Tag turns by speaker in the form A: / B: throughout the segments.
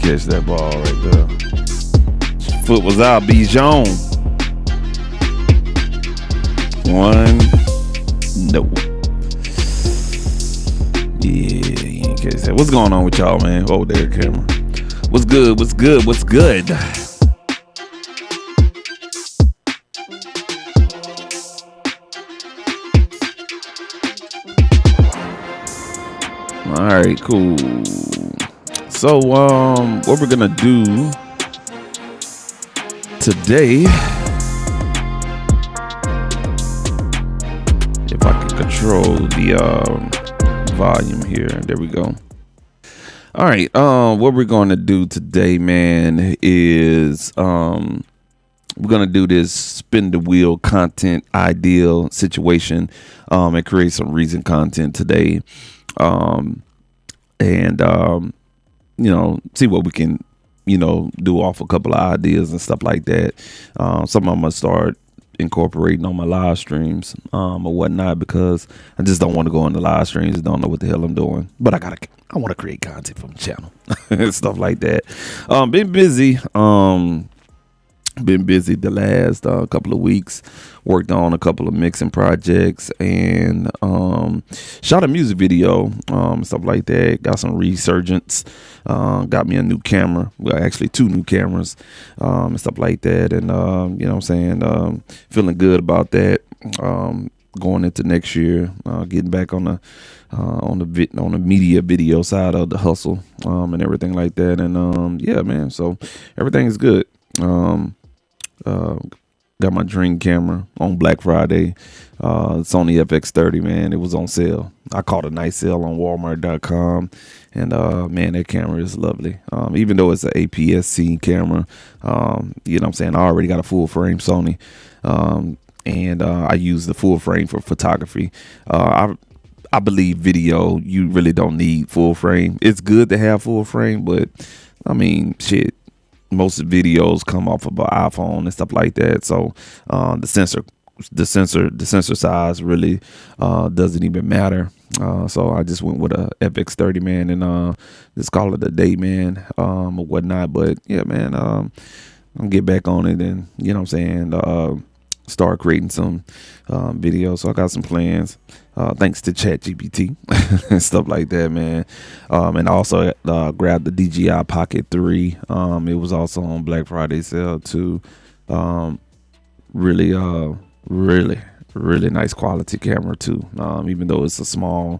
A: catch that ball right there. Foot was out. Bijan. One. Nope. Yeah, you ain't catch that. What's going on with y'all, man? Oh, there, camera. What's good? What's good? What's good? All right, cool. So, what we're gonna do today, if I can control the volume here, there we go. All right, what we're gonna do today, man, is we're gonna do this spin the wheel content ideal situation, and create some recent content today. You know, see what we can, you know, do off a couple of ideas and stuff like that. Some I'm gonna start incorporating on my live streams, or whatnot, because I just don't want to go on the live streams and don't know what the hell I'm doing. But I want to create content from the channel and stuff like that. Been busy the last couple of weeks. Worked on a couple of mixing projects and shot a music video, stuff like that. Got some resurgence. Got me a new camera. Well, actually 2 new cameras, and stuff like that. And you know what I'm saying, feeling good about that. Going into next year, getting back on the media video side of the hustle, and everything like that. And yeah, man. So everything is good. Got my dream camera on Black Friday. Sony FX30, man. It was on sale. I caught a nice sale on Walmart.com, and man, that camera is lovely. Even though it's an APS-C camera, you know what I'm saying, I already got a full frame Sony, and I use the full frame for photography. I believe video, you really don't need full frame. It's good to have full frame, but I mean, shit. Most videos come off of an iPhone and stuff like that, so the sensor size really doesn't even matter. So I just went with a FX30, man, and just call it a day, man, or whatnot. But yeah, man, I'll get back on it, and you know what I'm saying, start creating some videos. So I got some plans, thanks to ChatGPT and stuff like that, man. And also grabbed the DJI Pocket 3. It was also on Black Friday sale too. Really nice quality camera too. Even though it's a small,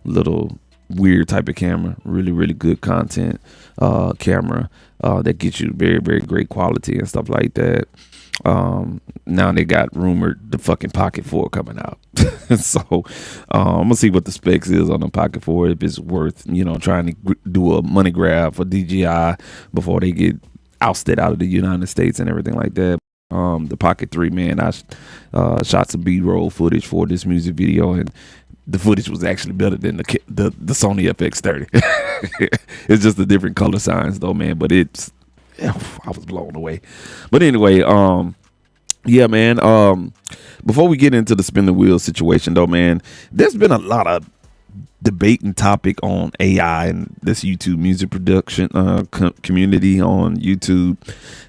A: little weird type of camera, really good content camera that gets you very great quality and stuff like that. Now they got rumored the fucking Pocket 4 coming out. So I'm gonna see what the specs is on the Pocket 4, if it's worth, you know, trying to do a money grab for DJI before they get ousted out of the United States and everything like that. The Pocket 3, man, I shot some B-roll footage for this music video, and the footage was actually better than the Sony FX30. It's just a different color signs though, man, but I was blown away. But anyway, yeah, man, before we get into the spin the wheel situation though, man, there's been a lot of debate and topic on AI and this YouTube music production community on YouTube.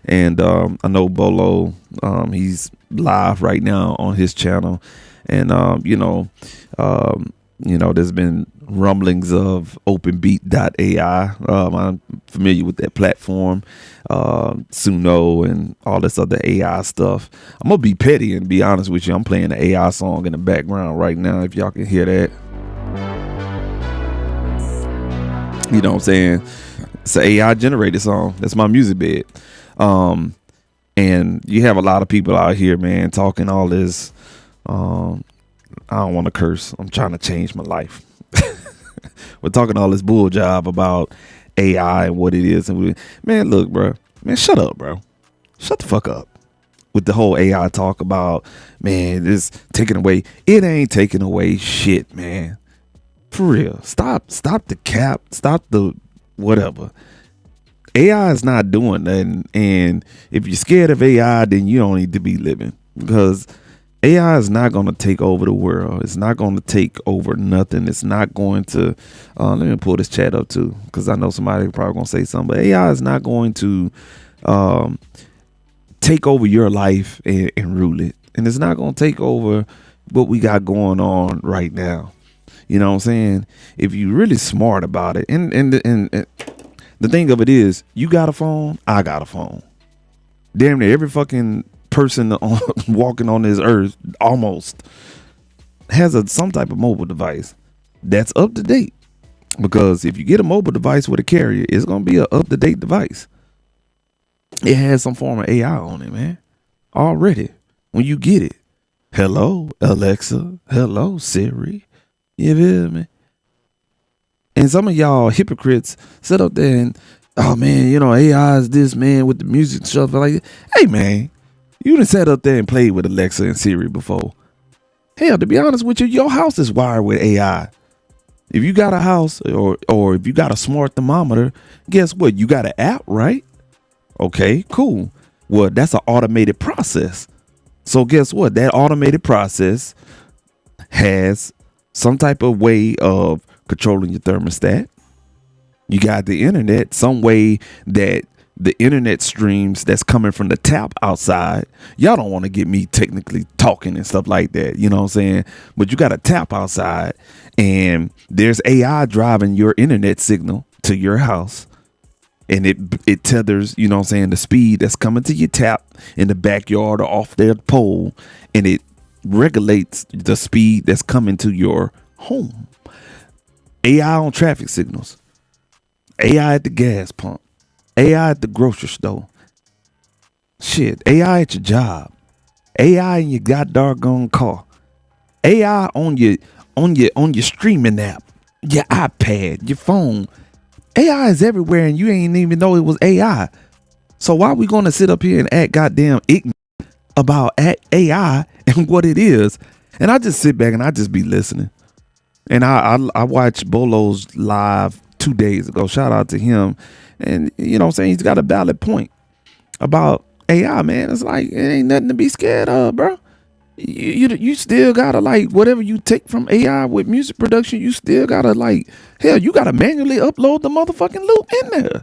A: And I know Bolo, he's live right now on his channel, and you know, there's been rumblings of openbeat.ai. I'm familiar with that platform, Suno and all this other AI stuff. I'm gonna be petty and be honest with you. I'm playing the AI song in the background right now, if y'all can hear that. You know what I'm saying? It's an AI generated song. That's my music bed. And you have a lot of people out here, man, talking all this. I don't want to curse. I'm trying to change my life. We're talking all this bull job about AI and what it is. And man, look, bro. Man, shut up, bro. Shut the fuck up with the whole AI talk about, man, this taking away. It ain't taking away shit, man. For real. Stop the cap. Stop the whatever. AI is not doing nothing. And if you're scared of AI, then you don't need to be living, because AI is not going to take over the world. It's not going to take over nothing. It's not going to, let me pull this chat up too, because I know somebody probably going to say something, but AI is not going to take over your life and rule it. And it's not going to take over what we got going on right now. You know what I'm saying? If you're really smart about it, and the thing of it is, you got a phone, I got a phone. Damn near every fucking person walking on this earth almost has some type of mobile device that's up to date. Because if you get a mobile device with a carrier, it's gonna be an up to date device. It has some form of AI on it, man. Already, when you get it, hello Alexa, hello Siri. You feel me? And some of y'all hypocrites sit up there and, oh man, you know, AI is this, man, with the music and stuff like that. Hey man, you done sat up there and played with Alexa and Siri before. Hell, to be honest with you, your house is wired with AI. If you got a house or if you got a smart thermometer, guess what? You got an app, right? Okay, cool. Well, that's an automated process. So guess what? That automated process has some type of way of controlling your thermostat. You got the internet, some way that the internet streams that's coming from the tap outside. Y'all don't want to get me technically talking and stuff like that, you know what I'm saying? But you got a tap outside and there's AI driving your internet signal to your house. And it tethers, you know what I'm saying, the speed that's coming to your tap in the backyard or off their pole, and it regulates the speed that's coming to your home. AI on traffic signals, AI at the gas pump, AI at the grocery store, shit, AI at your job, AI in your goddamn car, AI on your streaming app, your iPad, your phone. AI is everywhere and you ain't even know it was AI. So why are we going to sit up here and act goddamn ignorant about AI and what it is? And I just sit back and I just be listening. And I watched Bolo's live 2 days ago. Shout out to him. And you know what I'm saying? He's got a valid point about AI, man. It's like, it ain't nothing to be scared of, bro. You still gotta, like, whatever you take from AI with music production, you still gotta, like, hell, you gotta manually upload the motherfucking loop in there.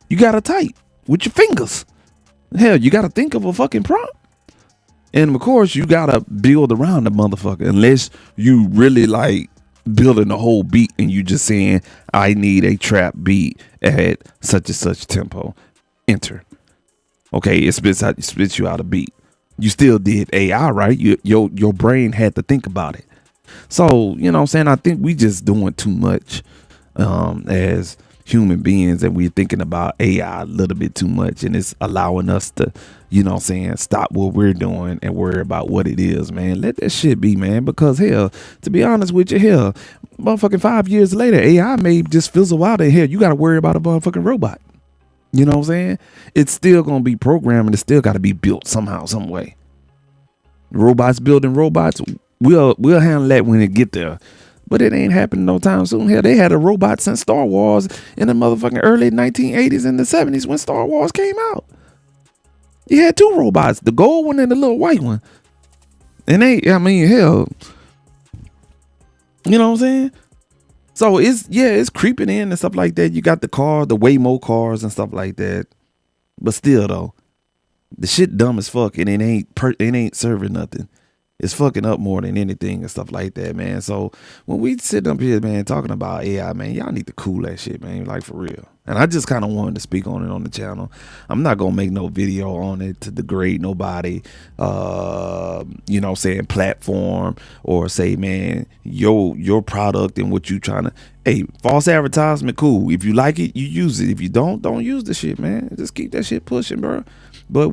A: You gotta type with your fingers. Hell, you gotta think of a fucking prompt. And of course, you gotta build around the motherfucker, unless you really like building the whole beat and you just saying, I need a trap beat at such and such tempo. Enter. Okay, it spits you out a beat. You still did AI, right? Your brain had to think about it. So, you know what I'm saying? I think we just doing too much as human beings, and we're thinking about AI a little bit too much, and it's allowing us to, you know what I'm saying, stop what we're doing and worry about what it is, man. Let that shit be, man, because hell, to be honest with you, hell, motherfucking 5 years later, AI may just fizzle out, and hell, you got to worry about a motherfucking robot. You know what I'm saying? It's still going to be programmed, and it's still got to be built somehow, some way. Robots building robots, we'll handle that when it get there. But it ain't happening no time soon. Hell, they had a robot since Star Wars in the motherfucking early 1980s and the 70s when Star Wars came out. You had two robots, the gold one and the little white one. And hell, you know what I'm saying? So it's creeping in and stuff like that. You got the Waymo cars and stuff like that. But still though, the shit dumb as fuck, and it ain't serving nothing. It's fucking up more than anything and stuff like that, man. So when we sit up here, man, talking about AI, man, y'all need to cool that shit, man, like for real. And I just kind of wanted to speak on it on the channel. I'm not gonna make no video on it to degrade nobody, you know, saying platform or say, man, your product and what you trying to. Hey, false advertisement, cool. If you like it, you use it. If you don't use the shit, man. Just keep that shit pushing, bro. But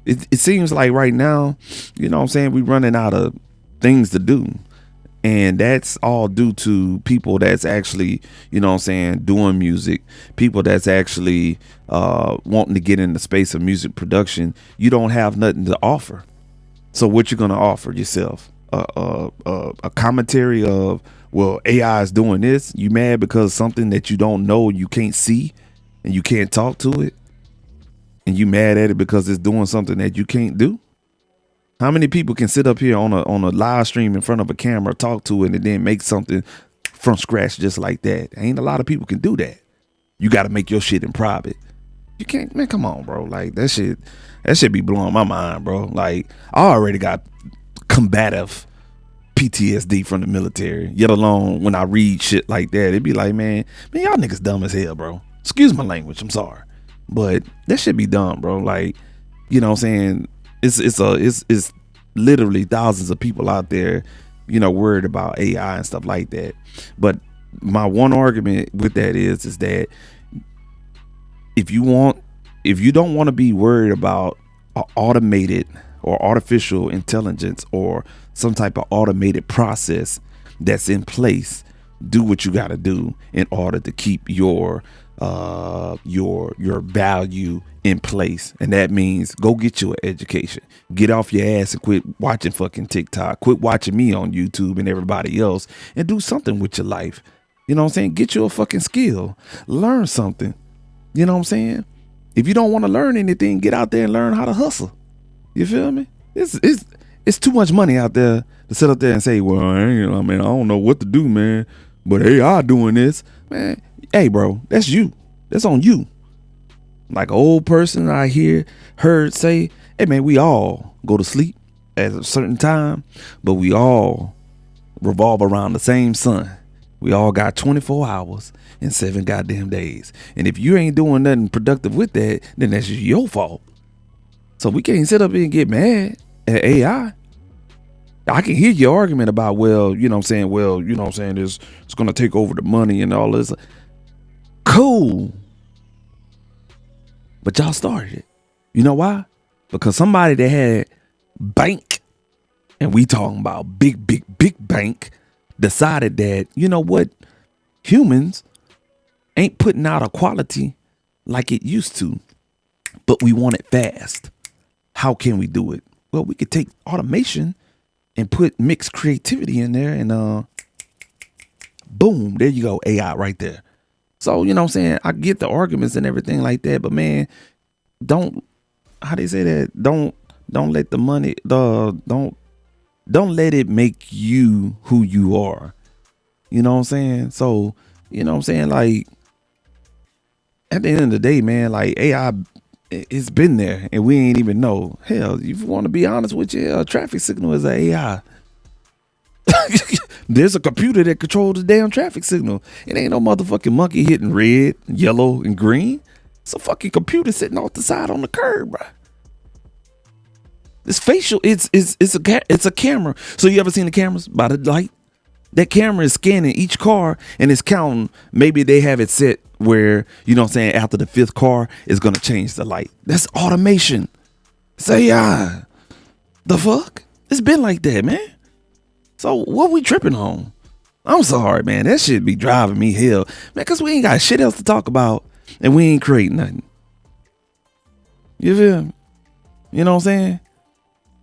A: it seems like right now, you know what I'm saying, we running out of things to do. And that's all due to people that's actually, you know what I'm saying, doing music, people that's actually wanting to get in the space of music production. You don't have nothing to offer. So what you going to offer yourself? A commentary of, well, AI is doing this. You mad because something that you don't know, you can't see and you can't talk to it? And you mad at it because it's doing something that you can't do? How many people can sit up here on a live stream in front of a camera, talk to it, and then make something from scratch just like that? Ain't a lot of people can do that. You got to make your shit in private. You can't, man. Come on, bro. Like that shit be blowing my mind, bro. Like I already got combative PTSD from the military. Yet alone when I read shit like that, it be like, man, y'all niggas dumb as hell, bro. Excuse my language. I'm sorry, but that shit be dumb, bro. Like, you know what I'm saying? It's literally thousands of people out there, you know, worried about AI and stuff like that. But my one argument with that is that if you don't want to be worried about automated or artificial intelligence or some type of automated process that's in place, do what you got to do in order to keep your value in place. And that means go get you an education, get off your ass and quit watching fucking TikTok, quit watching me on YouTube and everybody else, and do something with your life. You know what I'm saying? Get you a fucking skill, learn something. You know what I'm saying? If you don't want to learn anything, get out there and learn how to hustle. You feel me? It's too much money out there to sit up there and say, well, I don't know what to do, man, but AI doing this, man. Hey, bro, that's you. That's on you. Like an old person I heard say, hey, man, we all go to sleep at a certain time, but we all revolve around the same sun. We all got 24 hours and 7 goddamn days. And if you ain't doing nothing productive with that, then that's just your fault. So we can't sit up here and get mad at AI. I can hear your argument about, well, you know what I'm saying, it's going to take over the money and all this. Cool. But y'all started it. You know why? Because somebody that had bank, and we talking about big bank, decided that, you know what, humans ain't putting out a quality like it used to, but we want it fast. How can we do it? Well, we could take automation and put mixed creativity in there, and boom, there you go, AI right there. So, you know what I'm saying? I get the arguments and everything like that, but man, don't let the money, don't let it make you who you are. You know what I'm saying? So, you know what I'm saying? Like, at the end of the day, man, like AI, it's been there and we ain't even know. Hell, if you want to be honest with you, a traffic signal is an AI. There's a computer that controls the damn traffic signal. It ain't no motherfucking monkey hitting red, yellow, and green. It's a fucking computer sitting off the side on the curb, bro. This facial, it's a camera. So you ever seen the cameras by the light? That camera is scanning each car and it's counting. Maybe they have it set where, you know what I'm saying, after the 5th car is going to change the light. That's automation. It's AI. The fuck? It's been like that, man. So what we tripping on? I'm sorry, man. That shit be driving me hell, man, because we ain't got shit else to talk about and we ain't creating nothing. You feel me? You know what I'm saying?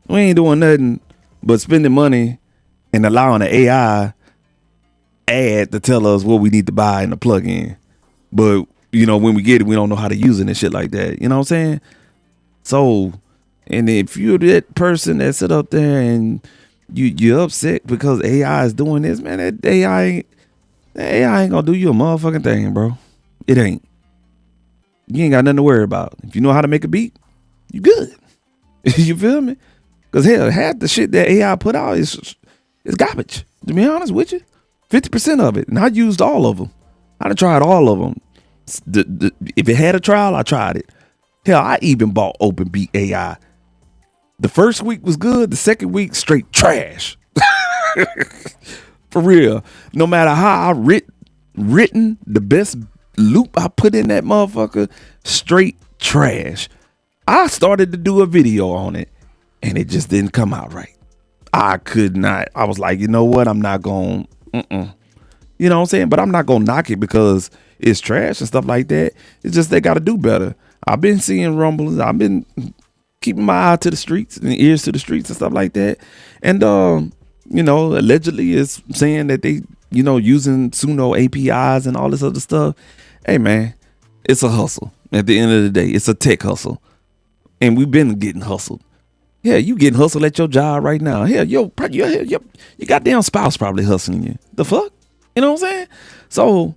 A: We ain't doing nothing but spending money and allowing the AI ad to tell us what we need to buy in the plug-in. But, you know, when we get it, we don't know how to use it and shit like that. You know what I'm saying? So, and if you're that person that sit up there and you're upset because AI is doing this, man, that AI ain't gonna do you a motherfucking thing, bro. It ain't. You ain't got nothing to worry about. If you know how to make a beat, you good. You feel me? Because hell, half the shit that AI put out is garbage. To be honest with you, 50% of it, and I used all of them. I done tried all of them. If it had a trial, I tried it. Hell, I even bought Open Beat AI. The first week was good. The second week, straight trash. For real. No matter how I written the best loop I put in that motherfucker, straight trash. I started to do a video on it, and it just didn't come out right. I could not. I was like, you know what? I'm not going, You know what I'm saying? But I'm not going to knock it because it's trash and stuff like that. It's just they got to do better. I've been seeing rumblings. I've been keeping my eye to the streets and ears to the streets and stuff like that. And, you know, allegedly it's saying that they, you know, using Suno APIs and all this other stuff. Hey, man, it's a hustle. At the end of the day, it's a tech hustle. And we've been getting hustled. Hell, you getting hustled at your job right now. Hell, your goddamn spouse probably hustling you. The fuck? You know what I'm saying? So,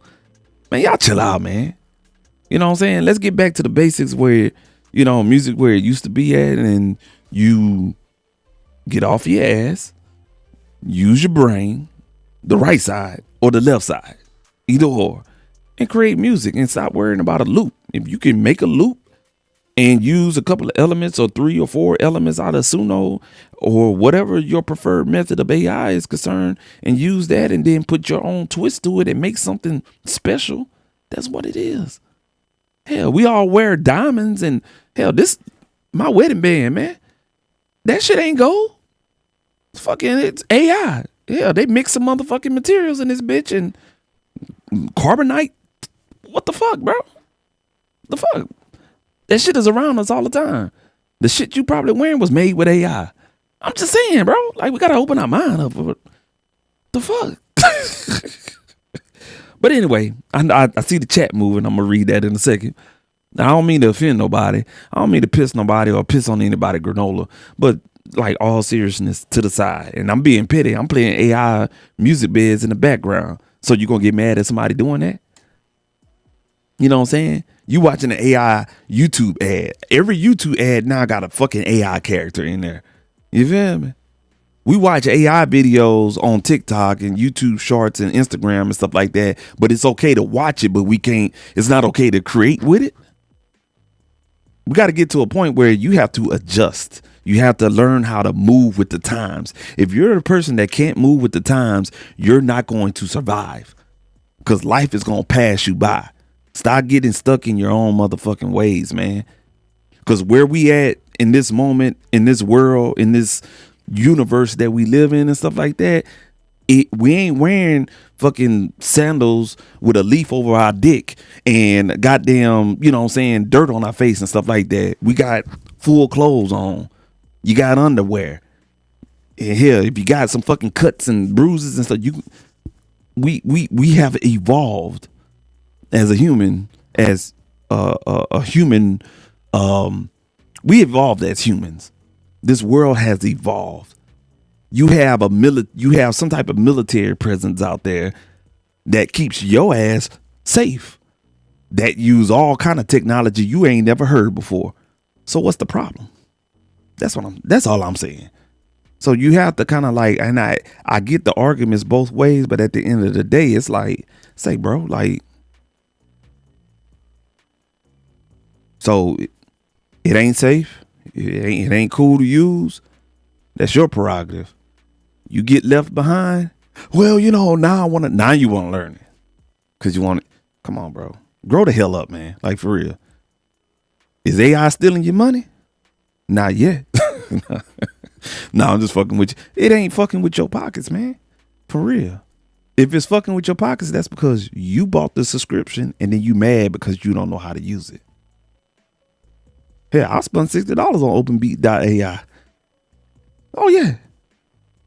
A: man, y'all chill out, man. You know what I'm saying? Let's get back to the basics where, music where it used to be at, and you get off your ass, use your brain, the right side or the left side, either or, and create music and stop worrying about a loop. If you can make a loop and use a couple of elements or 3 or 4 elements out of Suno or whatever your preferred method of AI is concerned, and use that and then put your own twist to it and make something special, that's what it is. Hell, we all wear diamonds, and hell, this my wedding band, man. That shit ain't gold. It's AI. Yeah, they mix some motherfucking materials in this bitch and carbonite. What the fuck, bro? The fuck? That shit is around us all the time. The shit you probably wearing was made with AI. I'm just saying, bro. Like, we gotta open our mind up. The fuck? But anyway, I see the chat moving. I'm gonna read that in a second. Now, I don't mean to offend nobody. I don't mean to piss nobody or piss on anybody granola. But like, all seriousness to the side, and I'm being petty. I'm playing AI music beds in the background. So you gonna get mad at somebody doing that? You know what I'm saying? You watching an AI YouTube ad. Every YouTube ad now got a fucking AI character in there. You feel me? We watch AI videos on TikTok and YouTube Shorts and Instagram and stuff like that. But it's okay to watch it, but it's not okay to create with it. We got to get to a point where you have to adjust. You have to learn how to move with the times. If you're a person that can't move with the times, you're not going to survive, because life is going to pass you by. Stop getting stuck in your own motherfucking ways, man. Because where we at in this moment, in this world, in this universe that we live in and stuff like that, we ain't wearing fucking sandals with a leaf over our dick and goddamn, dirt on our face and stuff like that. We got full clothes on. You got underwear. And hell, if you got some fucking cuts and bruises and stuff, we have evolved as a human, as a human. We evolved as humans. This world has evolved. You have some type of military presence out there that keeps your ass safe, that use all kind of technology you ain't never heard before. So what's the problem? That's all I'm saying. So you have to kind of like, and I get the arguments both ways, but at the end of the day, it's like, say, bro, like, so it ain't safe. It ain't cool to use. That's your prerogative. You get left behind. Well, now you want to learn it. Cause you want it. Come on, bro. Grow the hell up, man. Like, for real. Is AI stealing your money? Not yet. No, I'm just fucking with you. It ain't fucking with your pockets, man. For real. If it's fucking with your pockets, that's because you bought the subscription and then you mad because you don't know how to use it. Hey, I spent $60 on OpenBeat.ai. Oh yeah.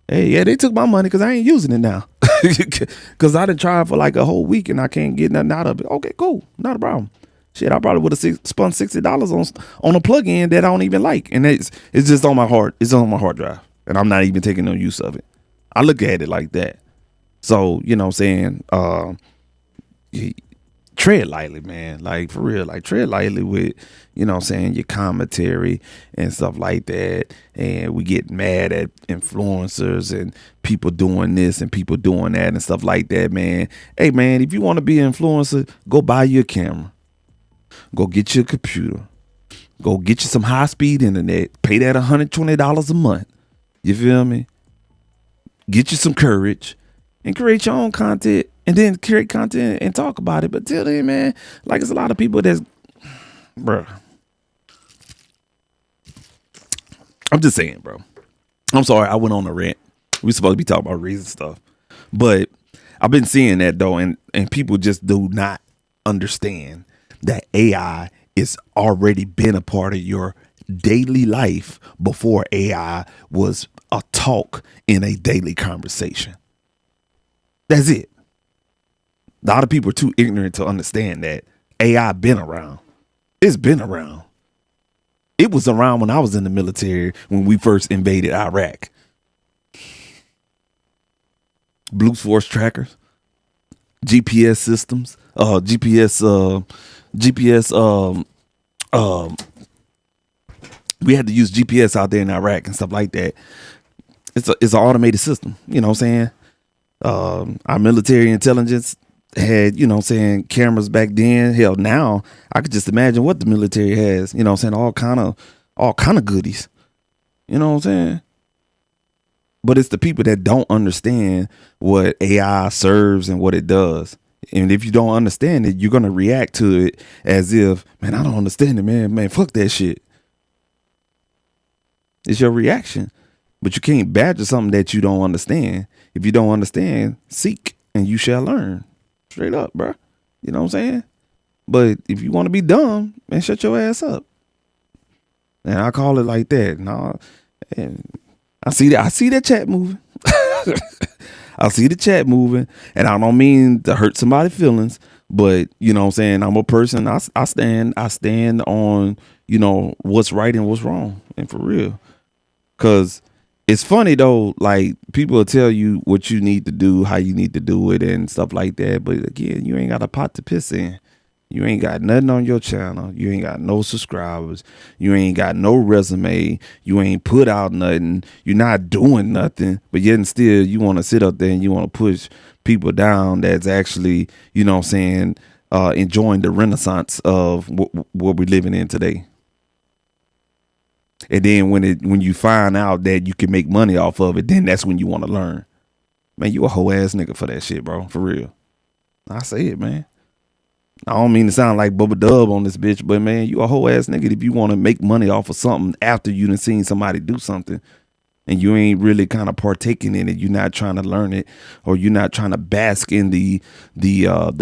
A: Hey, yeah, they took my money because I ain't using it now. Because I done tried for like a whole week and I can't get nothing out of it. Okay, cool. Not a problem. Shit, I probably would have spent $60 on a plugin that I don't even like. And it's just on my it's on my hard drive. And I'm not even taking no use of it. I look at it like that. So, you know what I'm saying? Tread lightly, man. Like, for real. Like, tread lightly with, your commentary and stuff like that. And we get mad at influencers and people doing this and people doing that and stuff like that, man. Hey, man, if you want to be an influencer, go buy you a camera. Go get you a computer. Go get you some high-speed internet. Pay that $120 a month. You feel me? Get you some courage and create your own content, and then create content and talk about it. But till then, man, like, it's a lot of people that's, bro. I'm just saying, bro. I'm sorry, I went on a rant. We supposed to be talking about reason stuff, but I've been seeing that though, and people just do not understand that AI is already been a part of your daily life before AI was a talk in a daily conversation. That's it. A lot of people are too ignorant to understand that AI been around. It's been around. It was around when I was in the military when we first invaded Iraq. Blue Force trackers, GPS systems, GPS. We had to use GPS out there in Iraq and stuff like that. It's an automated system. You know what I'm saying? Our military intelligence had, you know what I'm saying, cameras back then. Hell, now I could just imagine what the military has. You know what I'm saying? All kind of goodies. You know what I'm saying? But it's the people that don't understand what AI serves and what it does. And if you don't understand it, you're gonna react to it as if, man, I don't understand it, man. Man, fuck that shit. It's your reaction. But you can't badger something that you don't understand. If you don't understand, seek and you shall learn. Straight up, bro. You know what I'm saying? But if you want to be dumb, man, shut your ass up. And I call it like that. No, and I see that chat moving. I see the chat moving, and I don't mean to hurt somebody's feelings, but you know what I'm saying, I'm a person. I stand on, you know, what's right and what's wrong, and for real. Cause it's funny though, like people will tell you what you need to do, how you need to do it, and stuff like that. But again, you ain't got a pot to piss in. You ain't got nothing on your channel. You ain't got no subscribers. You ain't got no resume. You ain't put out nothing. You're not doing nothing. But yet and still, you want to sit up there and you want to push people down that's actually, you know what I'm saying, enjoying the renaissance of what we're living in today. And then when you find out that you can make money off of it, then that's when you want to learn. Man, you a whole ass nigga for that shit, bro. For real. I say it, man. I don't mean to sound like Bubba Dub on this bitch, but man, you a whole ass nigga if you want to make money off of something after you done seen somebody do something and you ain't really kind of partaking in it. You're not trying to learn it, or you're not trying to bask in the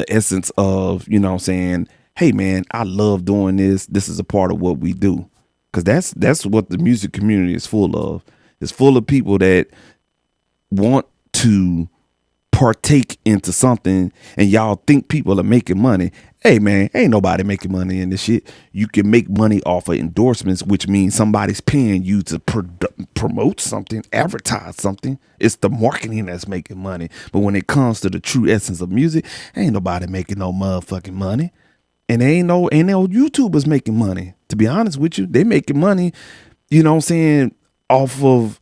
A: essence of, you know what I'm saying, hey man, I love doing this. This is a part of what we do. Cause that's what the music community is full of. It's full of people that want to partake into something, and y'all think people are making money. Hey man, ain't nobody making money in this shit. You can make money off of endorsements, which means somebody's paying you to promote something, advertise something. It's the marketing that's making money. But when it comes to the true essence of music, ain't nobody making no motherfucking money. And ain't no YouTubers making money. To be honest with you, they making money, you know what I'm saying, off of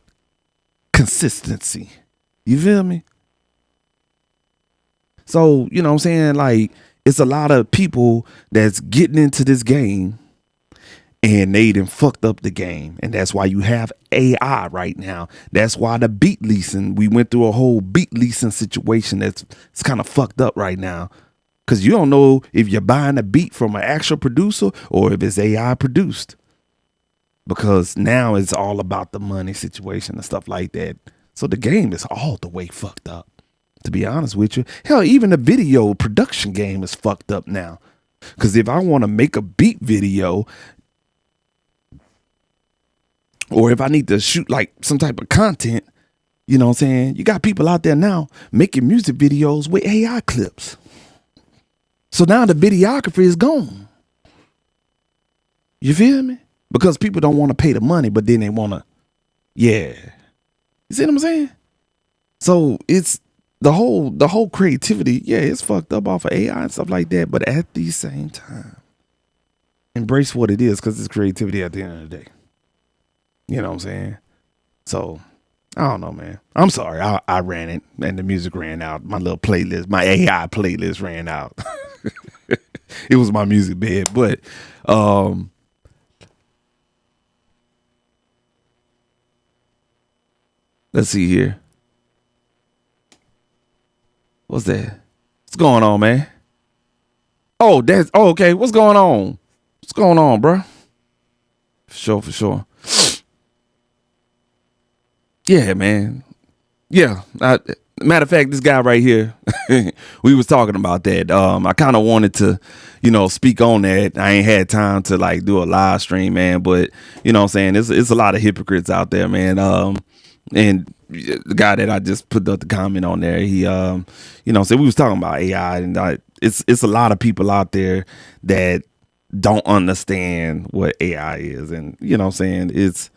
A: consistency. You feel me? So, you know what I'm saying, like, it's a lot of people that's getting into this game and they done fucked up the game. And that's why you have AI right now. That's why the beat leasing, we went through a whole beat leasing situation it's kind of fucked up right now. Because you don't know if you're buying a beat from an actual producer or if it's AI produced. Because now it's all about the money situation and stuff like that. So the game is all the way fucked up. To be honest with you, hell, even the video production game is fucked up now. Because if I want to make a beat video, or if I need to shoot like some type of content, you know what I'm saying? You got people out there now making music videos with AI clips. So now the videography is gone. You feel me? Because people don't want to pay the money, but then they want to, yeah. You see what I'm saying? So it's, the whole creativity, yeah, it's fucked up off of AI and stuff like that. But at the same time, embrace what it is, because it's creativity at the end of the day. You know what I'm saying? So, I don't know, man. I'm sorry. I ran it and the music ran out. My little playlist, my AI playlist ran out. It was my music bed. But, let's see here. What's that? What's going on, man? Oh, okay. What's going on? What's going on, bro? For sure. Yeah, man. Yeah. Matter of fact, this guy right here, we was talking about that. I kind of wanted to, you know, speak on that. I ain't had time to like do a live stream, man. But you know what I'm saying? It's a lot of hypocrites out there, man. And the guy that I just put the comment on there, he, you know, so we was talking about AI, and it's a lot of people out there that don't understand what AI is. And you know what I'm saying? It's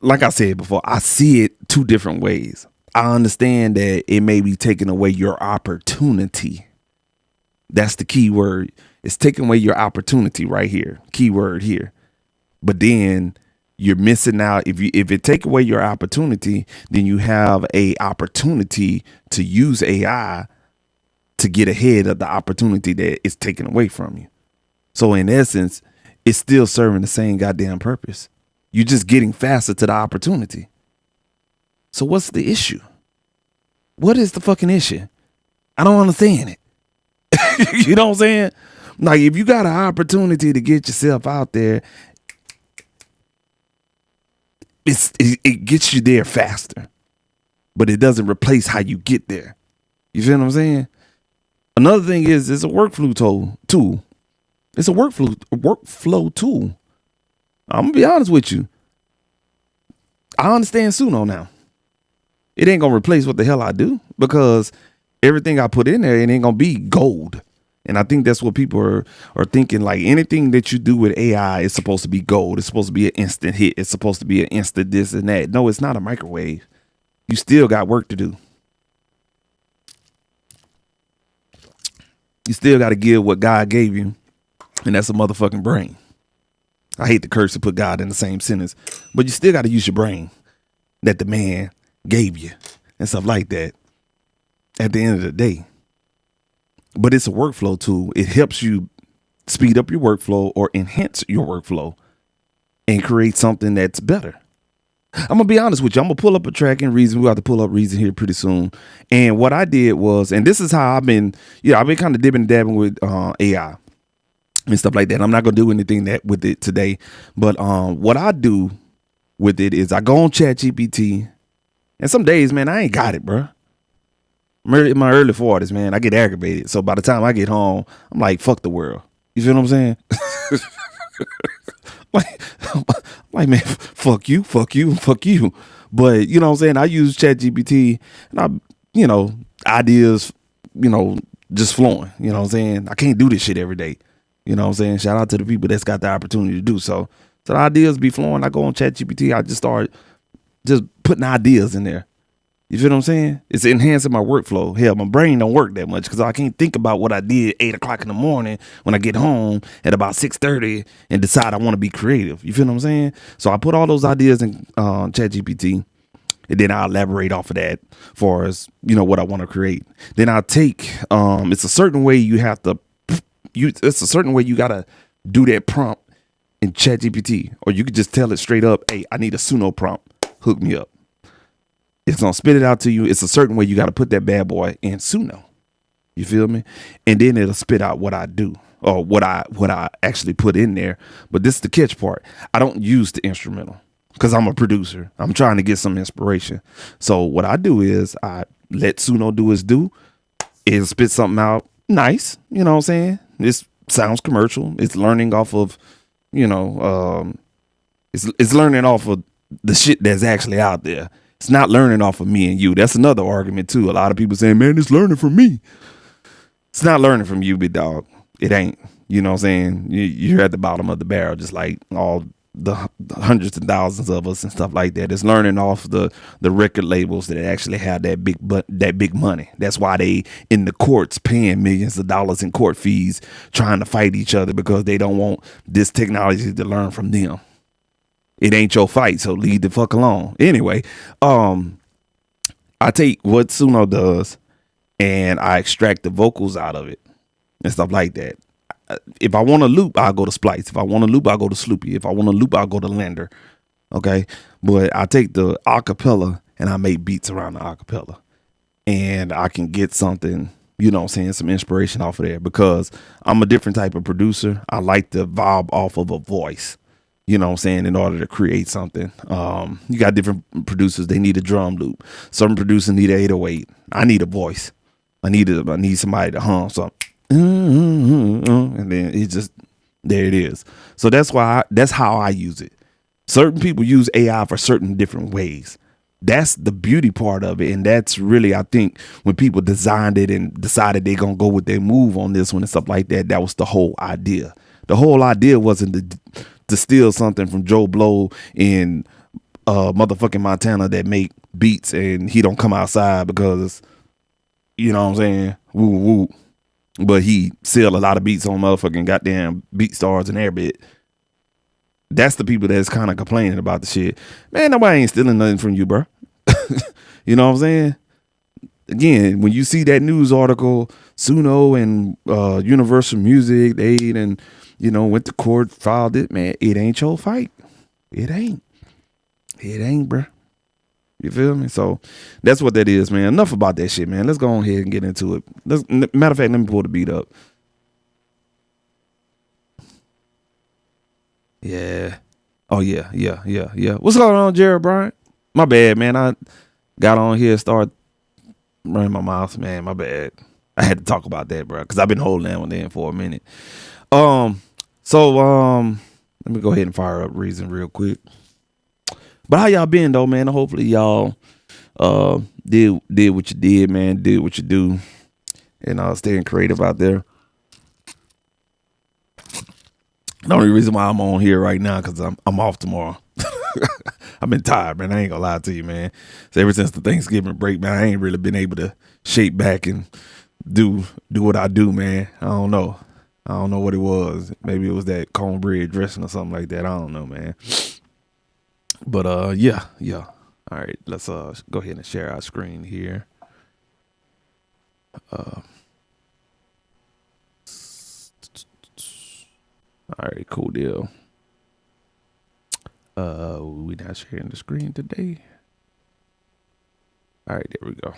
A: like I said before, I see it two different ways. I understand that it may be taking away your opportunity. That's the key word. It's taking away your opportunity right here. Keyword here. But then you're missing out. If it take away your opportunity, then you have a opportunity to use AI to get ahead of the opportunity that it's taken away from you. So in essence, it's still serving the same goddamn purpose. You're just getting faster to the opportunity. So what's the issue? What is the fucking issue? I don't understand it. You know what I'm saying? Like, if you got an opportunity to get yourself out there, it gets you there faster, but it doesn't replace how you get there. You feel what I'm saying? Another thing is, it's a workflow tool. It's a workflow tool. I'm gonna be honest with you. I understand Suno now. It ain't gonna replace what the hell I do, because everything I put in there, it ain't gonna be gold. And I think that's what people are thinking. Like, anything that you do with AI is supposed to be gold. It's supposed to be an instant hit. It's supposed to be an instant this and that. No, it's not a microwave. You still got work to do. You still got to give what God gave you, and that's a motherfucking brain. I hate the curse to put God in the same sentence, but you still got to use your brain that the man gave you and stuff like that at the end of the day. But it's a workflow tool. It helps you speed up your workflow or enhance your workflow and create something that's better. I'm going to be honest with you. I'm going to pull up a track in Reason. We'll have to pull up Reason here pretty soon. And what I did was, and this is how I've been kind of dipping and dabbing with AI and stuff like that. I'm not going to do anything with it today. But what I do with it is I go on ChatGPT, and some days, man, I ain't got it, bro. I'm in my early 40s, man. I get aggravated. So by the time I get home, I'm like, fuck the world. You feel what I'm saying? like, man, fuck you. But, you know what I'm saying? I use ChatGPT, and ideas, just flowing. You know what I'm saying? I can't do this shit every day. You know what I'm saying? Shout out to the people that's got the opportunity to do so. So the ideas be flowing. I go on ChatGPT. I just start just putting ideas in there. You feel what I'm saying? It's enhancing my workflow. Hell, my brain don't work that much because I can't think about what I did 8 o'clock in the morning when I get home at about 6:30 and decide I want to be creative. You feel what I'm saying? So I put all those ideas in ChatGPT, and then I elaborate off of that for as what I want to create. Then I take it's a certain way you have to. It's a certain way you gotta do that prompt in ChatGPT, or you could just tell it straight up, "Hey, I need a Suno prompt. Hook me up." It's gonna spit it out to you. It's a certain way you got to put that bad boy in Suno. You feel me? And then it'll spit out what I do, or what I actually put in there. But this is the catch part. I don't use the instrumental because I'm a producer. I'm trying to get some inspiration. So what I do is I let Suno do its due. It'll spit something out nice. You know what I'm saying? This sounds commercial. It's learning off of, it's learning off of the shit that's actually out there. It's not learning off of me and you. That's another argument too. A lot of people saying, man, it's learning from me. It's not learning from you, big dog. It ain't. You know what I'm saying? You're at the bottom of the barrel, just like all the hundreds and thousands of us and stuff like that. It's learning off the record labels that actually have that big money. That's why they in the courts paying millions of dollars in court fees trying to fight each other, because they don't want this technology to learn from them. It ain't your fight, so leave the fuck alone. Anyway, I take what Suno does and I extract the vocals out of it and stuff like that. If I want to loop, I'll go to Splice. If I want to loop, I'll go to Sloopy. If I want to loop, I'll go to Lender. Okay, but I take the acapella and I make beats around the acapella, and I can get something, some inspiration off of there, because I'm a different type of producer. I like to vibe off of a voice. You know what I'm saying? In order to create something. You got different producers. They need a drum loop. Some producers need an 808. I need a voice. I need somebody to hum something. And then it's just, there it is. So that's how I use it. Certain people use AI for certain different ways. That's the beauty part of it. And that's really, I think, when people designed it and decided they're going to go with their move on this one and stuff like that, that was the whole idea. The whole idea wasn't to steal something from Joe Blow in motherfucking Montana that make beats and he don't come outside because, you know what I'm saying, woo woo. But he sell a lot of beats on motherfucking goddamn BeatStars and Airbit. That's the people that's kind of complaining about the shit. Man, nobody ain't stealing nothing from you, bro. You know what I'm saying? Again, when you see that news article, Suno and Universal Music, they and went to court, filed it. Man, it ain't your fight. It ain't, bro. You feel me? So that's what that is, man. Enough about that shit, man. Let's go on ahead and get into it. Matter of fact, let me pull the beat up. Yeah. Oh, yeah. What's going on, Jared Bryant? My bad, man. I got on here, started running my mouth, man. My bad. I had to talk about that, bro, because I've been holding that one in for a minute. Let me go ahead and fire up Reason real quick. But how y'all been, though, man? Hopefully y'all did what you did, man. Did what you do, and staying creative out there. The only reason why I'm on here right now because I'm off tomorrow. I've been tired, man. I ain't gonna lie to you, man. So ever since the Thanksgiving break, man, I ain't really been able to shape back and do what I do, man. I don't know what it was. Maybe it was that cornbread dressing or something like that. I don't know, man. But yeah. All right, let's go ahead and share our screen here. All right, cool deal. We not sharing the screen today. All right, there we go.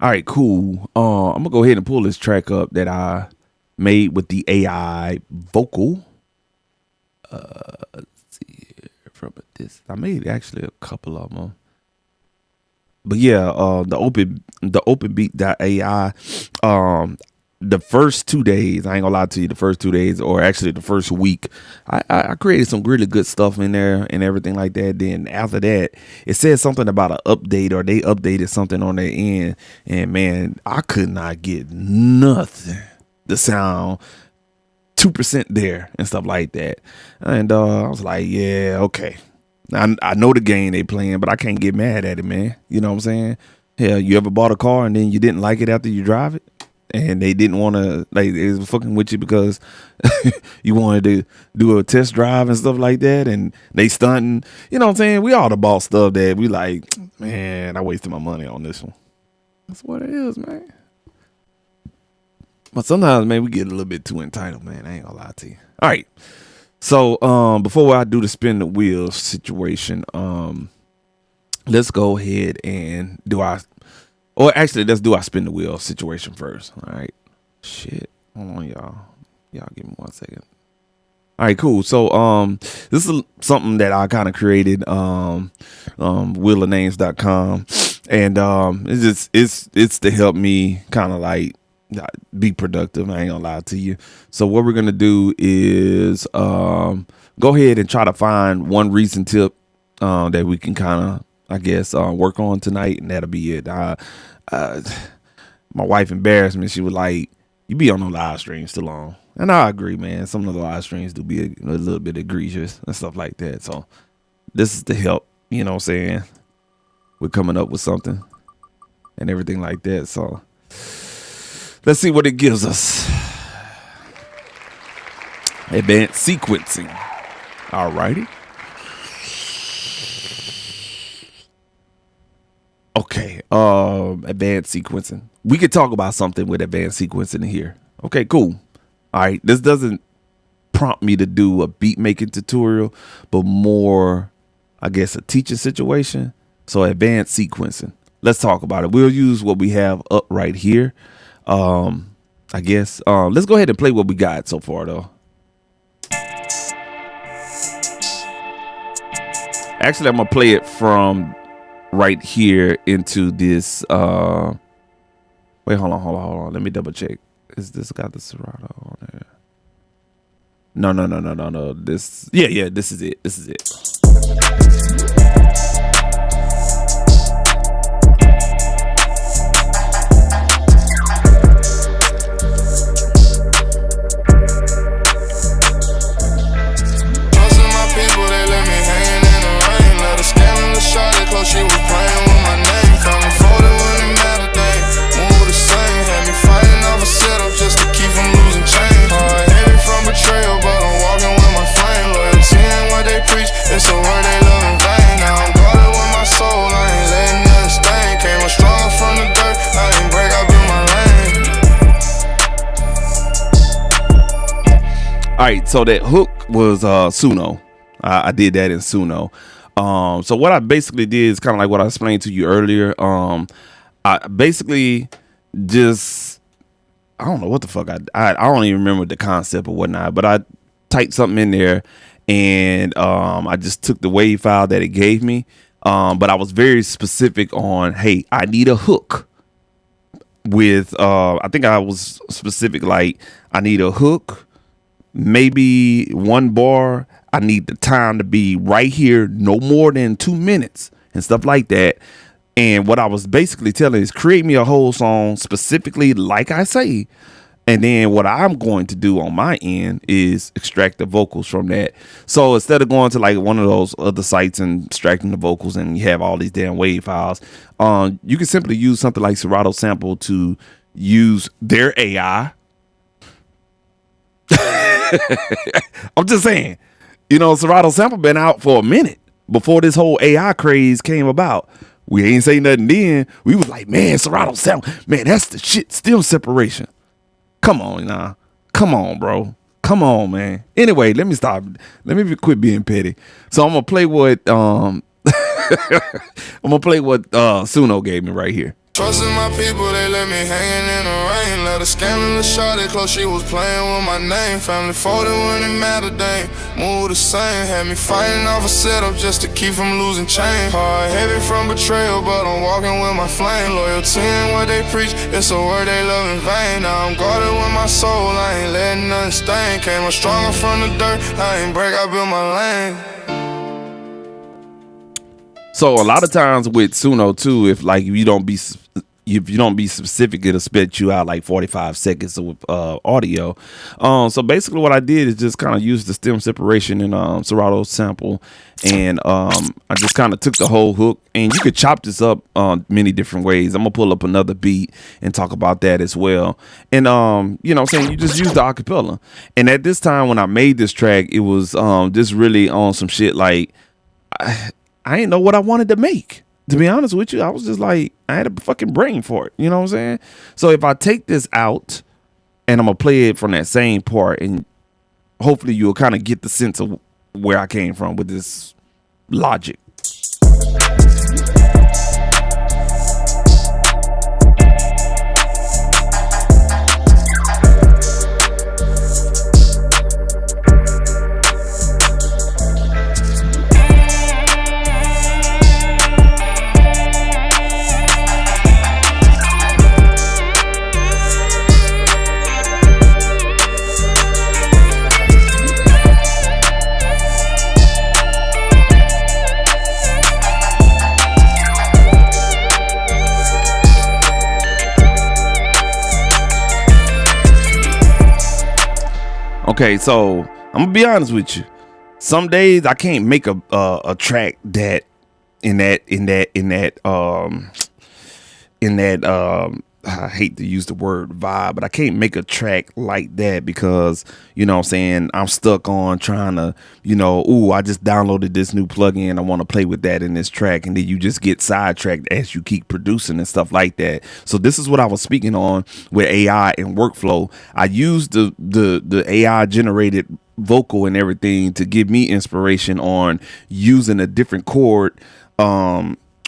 A: All right, cool. I'm gonna go ahead and pull this track up that I made with the AI vocal. Let's see here from this. I made actually a couple of them. But yeah, the openbeat.ai. The first 2 days, I ain't gonna lie to you, the first 2 days, or actually the first week, I created some really good stuff in there and everything like that. Then after that, it said something about an update, or they updated something on their end, and man, I could not get nothing to sound 2% there and stuff like that. And I was like, yeah, okay. I know the game they playing, but I can't get mad at it, man. You know what I'm saying? Hell, you ever bought a car and then you didn't like it after you drive it? And they didn't want to, like, it was fucking with you because you wanted to do a test drive and stuff like that, and they stunting. You know what I'm saying? We all the bought stuff that we like, man, I wasted my money on this one. That's what it is, man. But sometimes, man, we get a little bit too entitled, man. I ain't gonna lie to you. All right. So before I do the spin the wheel situation, let's go ahead and let's do our spin the wheel situation first. All right. Shit. Hold on, y'all. Y'all give me 1 second. All right, cool. So this is something that I kind of created, wheelofnames.com. And it's to help me kind of like be productive. I ain't gonna lie to you. So what we're gonna do is go ahead and try to find one recent tip that we can kind of, I guess, work on tonight, and that'll be it. My wife embarrassed me. She was like, "You be on the live streams too long," and I agree, man. Some of the live streams do be a little bit egregious and stuff like that. So this is to help. You know what I'm saying? We're coming up with something and everything like that. So let's see what it gives us. Advanced sequencing. All righty. Okay, advanced sequencing. We could talk about something with advanced sequencing in here. Okay, cool. All right, this doesn't prompt me to do a beat making tutorial, but more, I guess, a teaching situation. So advanced sequencing. Let's talk about it. We'll use what we have up right here. I guess. Let's go ahead and play what we got so far, though. Actually, I'm gonna play it from right here into this. Wait, hold on. Let me double check. Is this got the Serato on there? No. This, yeah, this is it. right, so that hook was Suno. I did that in Suno. So what I basically did is kind of like what I explained to you earlier. I basically just, I don't know what the fuck I don't even remember the concept or whatnot, but I typed something in there, and I just took the wave file that it gave me. But I was very specific on, hey, I need a hook with I think I was specific, like I need a hook, maybe 1 bar. I need the time to be right here, no more than 2 minutes and stuff like that. And what I was basically telling is create me a whole song specifically like I say. And then what I'm going to do on my end is extract the vocals from that. So instead of going to like one of those other sites and extracting the vocals and you have all these damn wave files, you can simply use something like Serato Sample to use their AI. I'm just saying, you know, Serato Sample been out for a minute before this whole AI craze came about. We ain't say nothing then. We was like, man, Serato Sample, man, that's the shit. Still separation. Come on, nah. Come on, bro. Come on, man. Anyway, let me stop. Let me quit being petty. So I'm gonna play what Suno gave me right here.
B: Trusting my people, they let me hanging in the rain. Let a scandalous shot it close, she was playing with my name. Family folded when it mattered, they moved the same. Had me fighting off a setup just to keep from losing chain. Hard heavy from betrayal, but I'm walking with my flame. Loyalty ain't what they preach, it's a word they love in vain. Now I'm guarded with my soul, I ain't letting nothing stain. Came up stronger from the dirt, I ain't break, I built my lane.
A: So a lot of times with Suno too, if you don't be specific, it'll spit you out like 45 seconds of audio. So basically what I did is just kind of use the stem separation in Serato Sample, and I just kind of took the whole hook, and you could chop this up many different ways. I'm gonna pull up another beat and talk about that as well. And you know what I'm saying, you just use the acapella. And at this time when I made this track, it was just really on some shit like I didn't know what I wanted to make. To be honest with you, I was just like, I had a fucking brain for it. You know what I'm saying? So if I take this out and I'm going to play it from that same part, and hopefully you'll kind of get the sense of where I came from with this logic. Okay, so I'm gonna be honest with you. Some days I can't make a track that in that I hate to use the word vibe, but I can't make a track like that because, you know what I'm saying, I'm stuck on trying to, you know, ooh, I just downloaded this new plugin, I want to play with that in this track, and then you just get sidetracked as you keep producing and stuff like that. So this is what I was speaking on with AI and workflow. I used the AI generated vocal and everything to give me inspiration on using a different chord,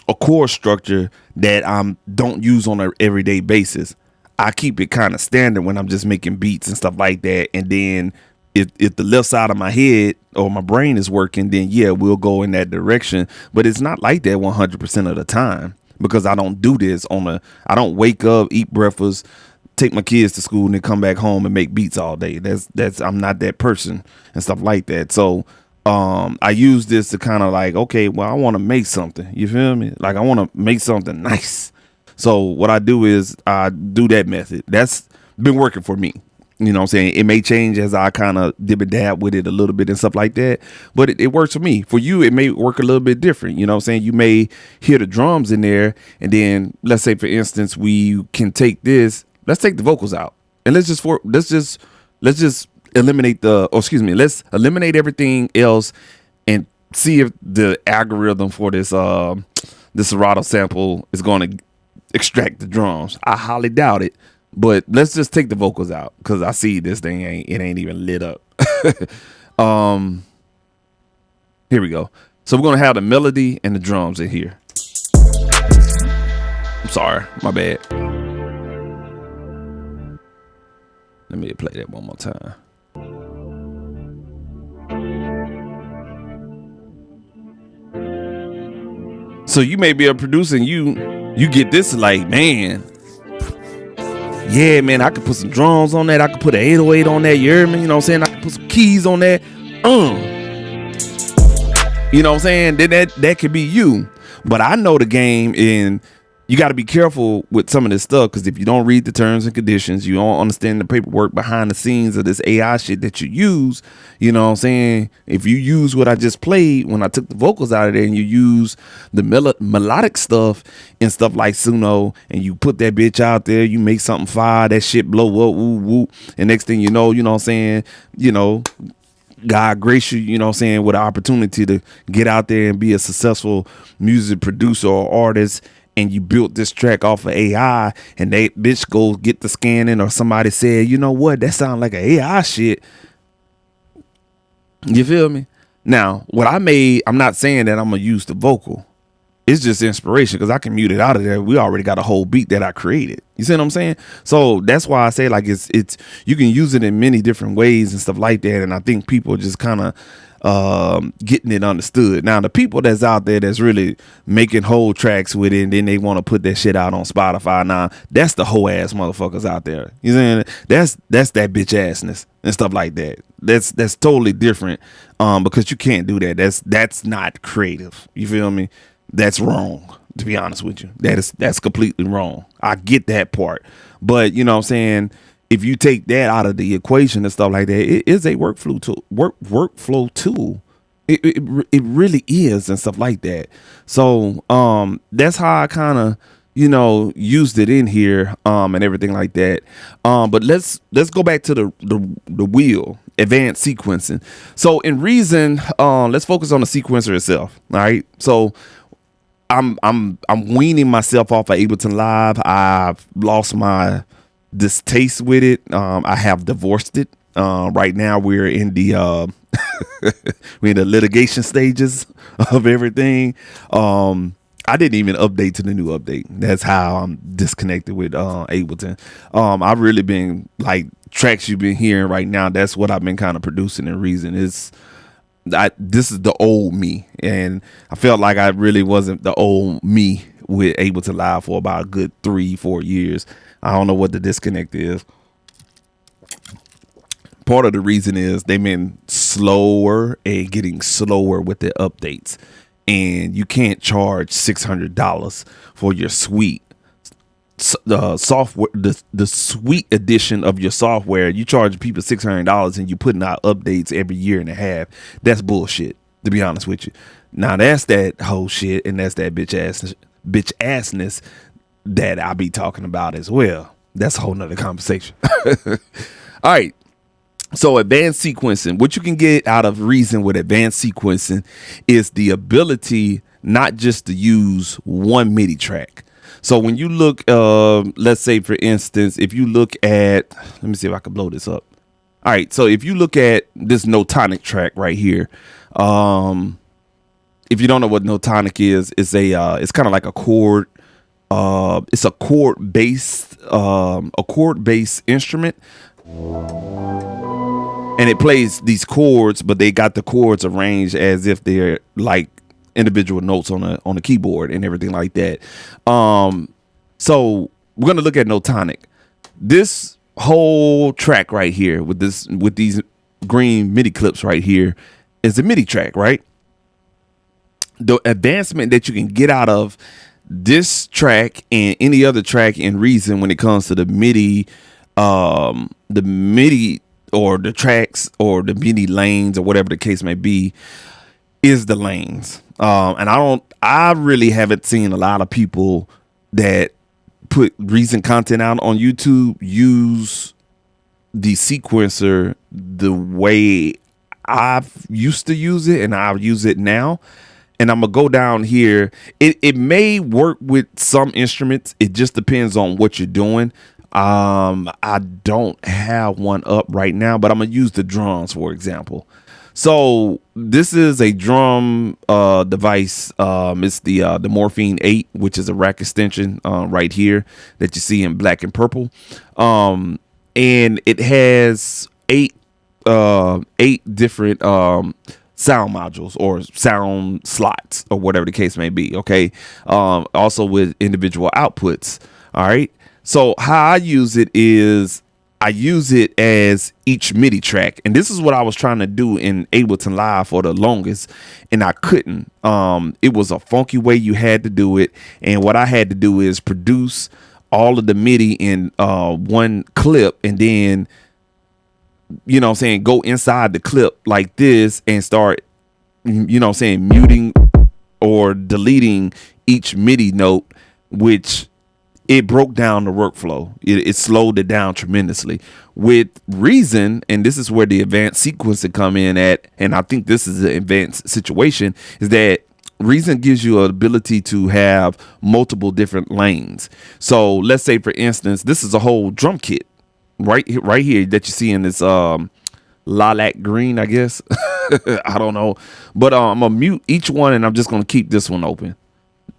A: a chord structure that I don't use on an everyday basis. I keep it kind of standard when I'm just making beats and stuff like that. And then if the left side of my head or my brain is working, then yeah, we'll go in that direction. But it's not like that 100% of the time, because I don't do this I don't wake up, eat breakfast, take my kids to school, and then come back home and make beats all day. I'm not that person and stuff like that. So I use this to kind of like, okay, well, I want to make something. You feel me? Like I want to make something nice. So what I do is I do that method. That's been working for me. You know what I'm saying? It may change as I kind of dib and dab with it a little bit and stuff like that, but it works for me. For you, it may work a little bit different. You know what I'm saying? You may hear the drums in there, and then let's say, for instance, we can take this. Let's take the vocals out, and let's just eliminate let's eliminate everything else and see if the algorithm for this Serato Sample is going to extract the drums. I highly doubt it, But let's just take the vocals out because I see this thing ain't even lit up. Here we go. So we're gonna have the melody and the drums in here. I'm sorry, my bad. Let me play that one more time. So you may be a producer and you get this like, man, yeah, man, I could put some drums on that. I could put an 808 on that. You hear me? You know what I'm saying? I could put some keys on that. You know what I'm saying? Then that could be you. But I know the game, and you got to be careful with some of this stuff, because if you don't read the terms and conditions, you don't understand the paperwork behind the scenes of this AI shit that you use. You know what I'm saying? If you use what I just played when I took the vocals out of there, and you use the melodic stuff and stuff like Suno, and you put that bitch out there, you make something fire, that shit blow up, woo woo, and next thing you know what I'm saying, you know, God grace you, you know what I'm saying, with an opportunity to get out there and be a successful music producer or artist, and you built this track off of AI, and that bitch goes get the scanning, or somebody said, you know what, that sounds like an AI shit. You feel me? Now, what I made, I'm not saying that I'm gonna use the vocal. It's just inspiration, because I can mute it out of there. We already got a whole beat that I created. You see what I'm saying? So that's why I say, like, it's you can use it in many different ways and stuff like that. And I think people are just kind of getting it understood. Now, the people that's out there that's really making whole tracks with it, and then they want to put that shit out on Spotify, now that's the whole ass motherfuckers out there. You know, that's that bitch assness and stuff like that. That's totally different, because you can't do that. That's not creative. You feel me? That's wrong, to be honest with you. That's completely wrong. I get that part, but you know what I'm saying, if you take that out of the equation and stuff like that, it is a workflow tool. It really is, and stuff like that. So that's how I kind of, you know, used it in here, and everything like that. But let's go back to the wheel, advanced sequencing. So in Reason, let's focus on the sequencer itself. All right. So I'm weaning myself off of Ableton Live. I've lost my distaste with it. I have divorced it. Right now we're in the we're in the litigation stages of everything. I didn't even update to the new update. That's how I'm disconnected with Ableton. I've really been, like, tracks you've been hearing right now, that's what I've been kind of producing in Reason. This is the old me, and I felt like I really wasn't the old me with Ableton Live for about a good 3-4 years. I don't know what the disconnect is. Part of the reason is they've been slower and getting slower with the updates, and you can't charge $600 for your suite. The software, the suite edition of your software, you charge people $600 and you putting out updates every year and a half. That's bullshit, to be honest with you. Now that's that whole shit, and that's that bitch assness that I be talking about as well. That's a whole nother conversation. All right. So advanced sequencing, what you can get out of Reason with advanced sequencing is the ability not just to use one MIDI track. So when you look, let's say, for instance, if you look at, let me see if I can blow this up. All right. So if you look at this no tonic track right here, if you don't know what no tonic is, it's kind of like a chord. It's a chord based instrument. And it plays these chords, but they got the chords arranged as if they're like individual notes on a keyboard and everything like that. So we're gonna look at no tonic. This whole track right here with these green MIDI clips right here is a MIDI track, right? The advancement that you can get out of this track and any other track in Reason when it comes to the MIDI or the tracks or the MIDI lanes or whatever the case may be is the lanes. And I really haven't seen a lot of people that put Reason content out on YouTube use the sequencer the way I've used to use it, and I'll use it now. And I'm gonna go down here. It may work with some instruments. It just depends on what you're doing. I don't have one up right now, but I'm gonna use the drums for example. So this is a drum device. It's the Morphine 8, which is a rack extension right here that you see in black and purple. And it has eight different sound modules or sound slots or whatever the case may be. Okay. Also with individual outputs. All right. So how I use it is I use it as each MIDI track. And this is what I was trying to do in Ableton Live for the longest, and I couldn't. It was a funky way you had to do it. And what I had to do is produce all of the MIDI in one clip, and then, you know what I'm saying, go inside the clip like this and start, you know what I'm saying, muting or deleting each MIDI note, which it broke down the workflow. It slowed it down tremendously. With Reason, and this is where the advanced sequencing come in at, and I think this is an advanced situation, is that Reason gives you an ability to have multiple different lanes. So let's say, for instance, this is a whole drum kit right here that you see in this lilac green, I guess. I don't know. But I'm gonna mute each one, and I'm just gonna keep this one open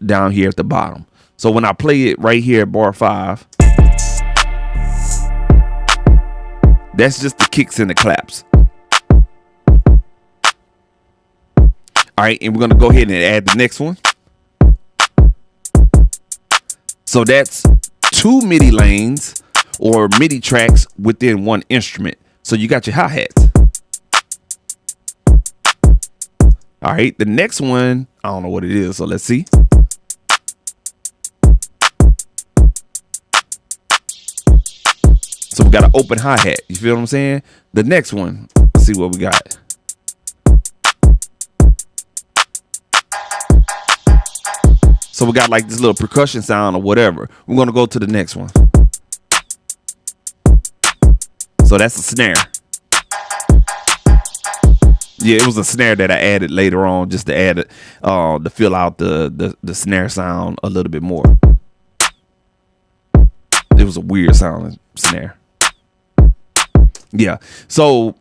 A: down here at the bottom. So when I play it right here at bar 5, that's just the kicks and the claps. All right, and we're gonna go ahead and add the next one. So that's 2 MIDI lanes or MIDI tracks within one instrument. So you got your hi-hats. All right, the next one, I don't know what it is, so let's see. So we got an open hi-hat. You feel what I'm saying? The next one, let's see what we got. So we got like this little percussion sound or whatever. We're going to go to the next one. So that's a snare. Yeah, it was a snare that I added later on just to add it, to fill out the snare sound a little bit more. It was a weird sounding snare. Yeah. So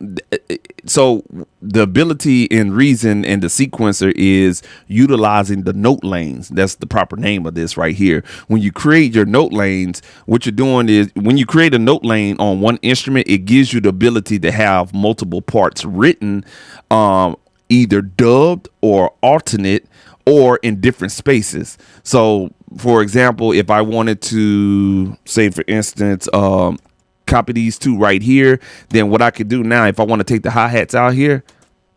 A: the ability in Reason and the sequencer is utilizing the note lanes. That's the proper name of this right here. When you create your note lanes, what you're doing is when you create a note lane on one instrument, it gives you the ability to have multiple parts written, either dubbed or alternate or in different spaces. So for example, if I wanted to say, for instance, copy these 2 right here, then what I could do now, if I want to take the hi-hats out here,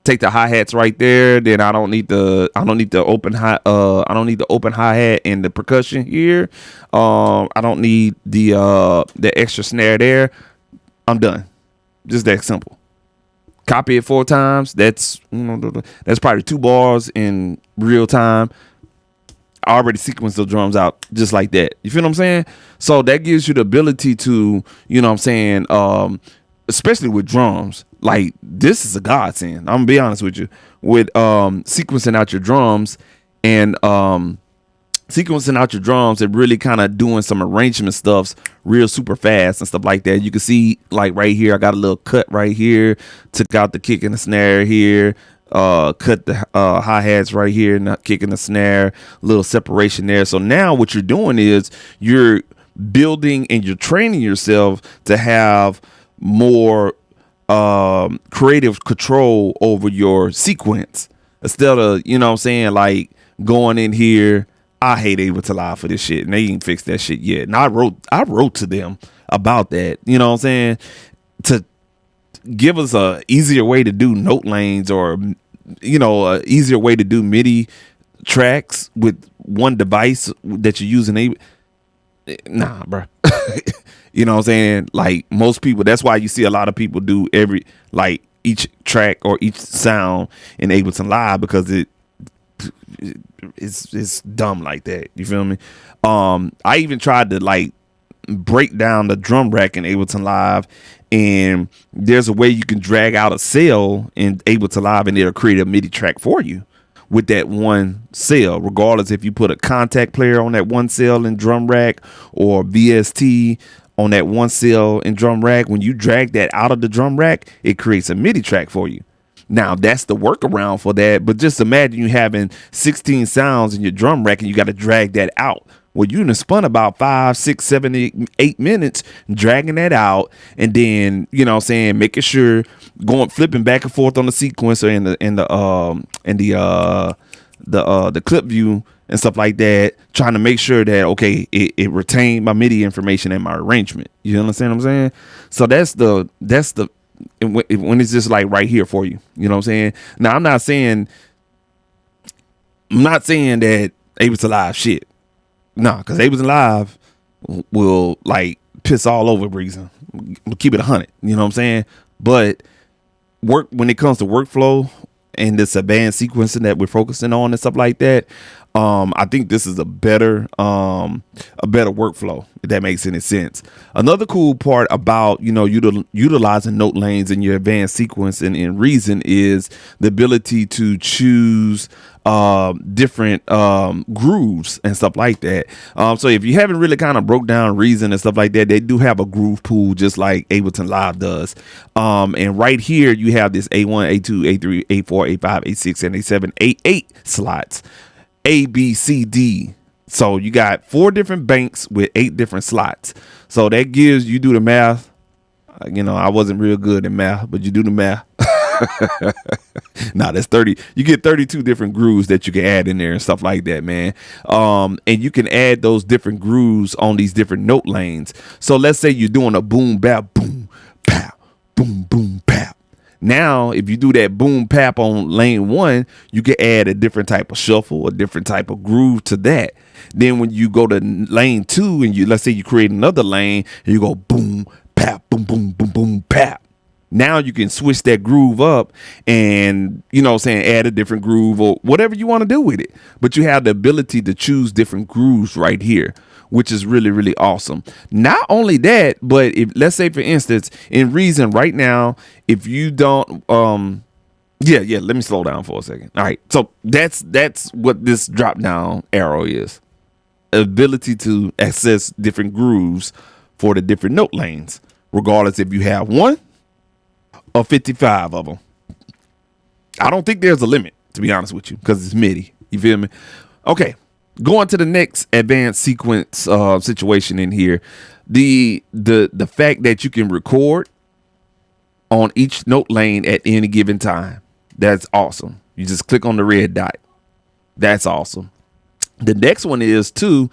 A: take the hi-hats right there, then I don't need the open hi-hat and the percussion here. I don't need the extra snare there. I'm done. Just that simple. Copy it 4 times. That's probably 2 bars in real time. I already sequenced the drums out just like that. You feel what I'm saying? So that gives you the ability to, you know what I'm saying, especially with drums. Like, this is a godsend. I'm gonna be honest with you. With sequencing out your drums and and really kind of doing some arrangement stuffs real super fast and stuff like that. You can see, like, right here, I got a little cut right here, took out the kick and the snare here, cut the hi-hats right here, not kicking the snare, a little separation there. So now what you're doing is you're building and you're training yourself to have more creative control over your sequence instead of, you know what I'm saying, like going in here. I hate Ableton Live for this shit, and they ain't fixed that shit yet. And I wrote to them about that, you know what I'm saying, to give us a easier way to do note lanes, or, you know, a easier way to do MIDI tracks with one device that you're using. Nah, bro. You know what I'm saying? Like, most people, that's why you see a lot of people do each track or each sound in Ableton Live, because it's dumb like that. You feel me? I even tried to like break down the drum rack in Ableton Live, and there's a way you can drag out a cell in Ableton Live and it'll create a MIDI track for you with that one cell, regardless if you put a contact player on that one cell in drum rack or VST on that one cell in drum rack, when you drag that out of the drum rack, it creates a MIDI track for you. Now that's the workaround for that. But just imagine you having 16 sounds in your drum rack and you got to drag that out. Well, you done spun about 5, 6, 7, 8 minutes dragging that out, and then, you know what I'm saying, making sure flipping back and forth on the sequencer and the clip view and stuff like that, trying to make sure that, okay, it retained my MIDI information and my arrangement. You understand what I'm saying? So that's the when it's just like right here for you. You know what I'm saying? Now I'm not saying that Ableton Live shit. Nah, because Ableton Live will like piss all over Reason. We'll keep it 100. You know what I'm saying? But when it comes to workflow and this advanced sequencing that we're focusing on and stuff like that, I think this is a better workflow, if that makes any sense. Another cool part about, you know, utilizing note lanes in your advanced sequencing in Reason is the ability to choose different grooves and stuff like that. So if you haven't really kind of broke down Reason and stuff like that, they do have a groove pool just like Ableton Live does. And right here you have this A1, A2, A3, A4, A5, A6, and A7, A8 slots. A, B, C, D. So you got 4 different banks with 8 different slots. So that gives, you do the math. You know, I wasn't real good in math, but you do the math. Nah, that's 30. You get 32 different grooves that you can add in there and stuff like that, man. And you can add those different grooves on these different note lanes. So let's say you're doing a boom, bap, boom, pow, boom, boom, pow. Now, if you do that boom pap on lane 1, you can add a different type of shuffle, a different type of groove to that. Then when you go to lane 2 and let's say you create another lane and you go boom, pap, boom, boom, boom, boom, pap. Now you can switch that groove up and, you know what I'm saying, add a different groove or whatever you want to do with it. But you have the ability to choose different grooves right here, which is really, really awesome. Not only that, but if, let's say for instance, in Reason right now, if you don't, let me slow down for a second. All right. So that's what this drop down arrow is. Ability to access different grooves for the different note lanes, regardless if you have 1 or 55 of them. I don't think there's a limit, to be honest with you, because it's MIDI. You feel me? Okay. Going to the next advanced sequence situation in here, the fact that you can record on each note lane at any given time. That's awesome. You just click on the red dot. That's awesome. The next one is the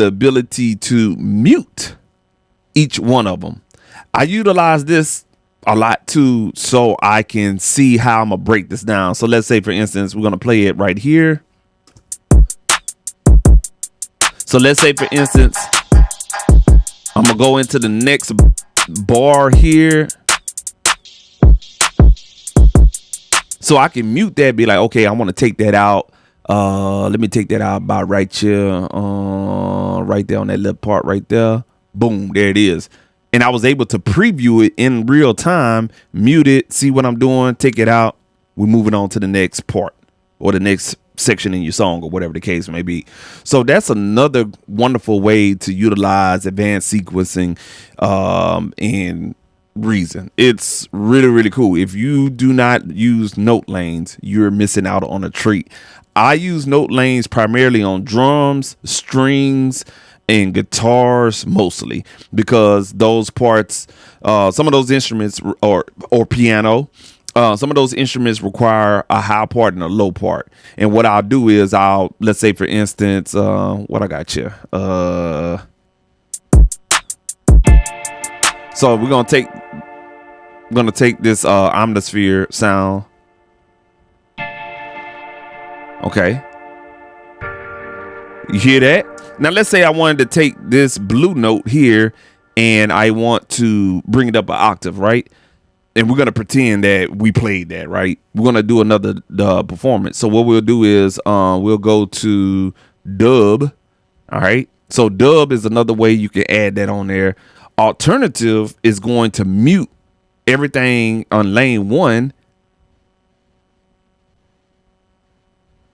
A: ability to mute each one of them. I utilize this a lot too, so I can see how I'm gonna break this down. So let's say for instance, we're gonna play it right here. So let's say for instance, I'm gonna go into the next bar here. So I can mute that, be like, okay, I want to take that out. Let me take that out about right here, right there on that little part right there. Boom, there it is. And I was able to preview it in real time, mute it, see what I'm doing, take it out. We're moving on to the next part or the next section in your song or whatever the case may be. So that's another wonderful way to utilize advanced sequencing in Reason. It's really, really cool. If you do not use note lanes, you're missing out on a treat. I use note lanes primarily on drums, strings, and guitars mostly, because those parts, some of those instruments or piano, some of those instruments require a high part and a low part. And what I'll do is let's say for instance, what I got here. So we're gonna take this Omnisphere sound. Okay. You hear that? Now let's say I wanted to take this blue note here and I want to bring it up an octave, right? And we're gonna pretend that we played that, right? We're gonna do another performance. So what we'll do is we'll go to dub. All right. So dub is another way you can add that on there. Alternative is going to mute everything on lane 1.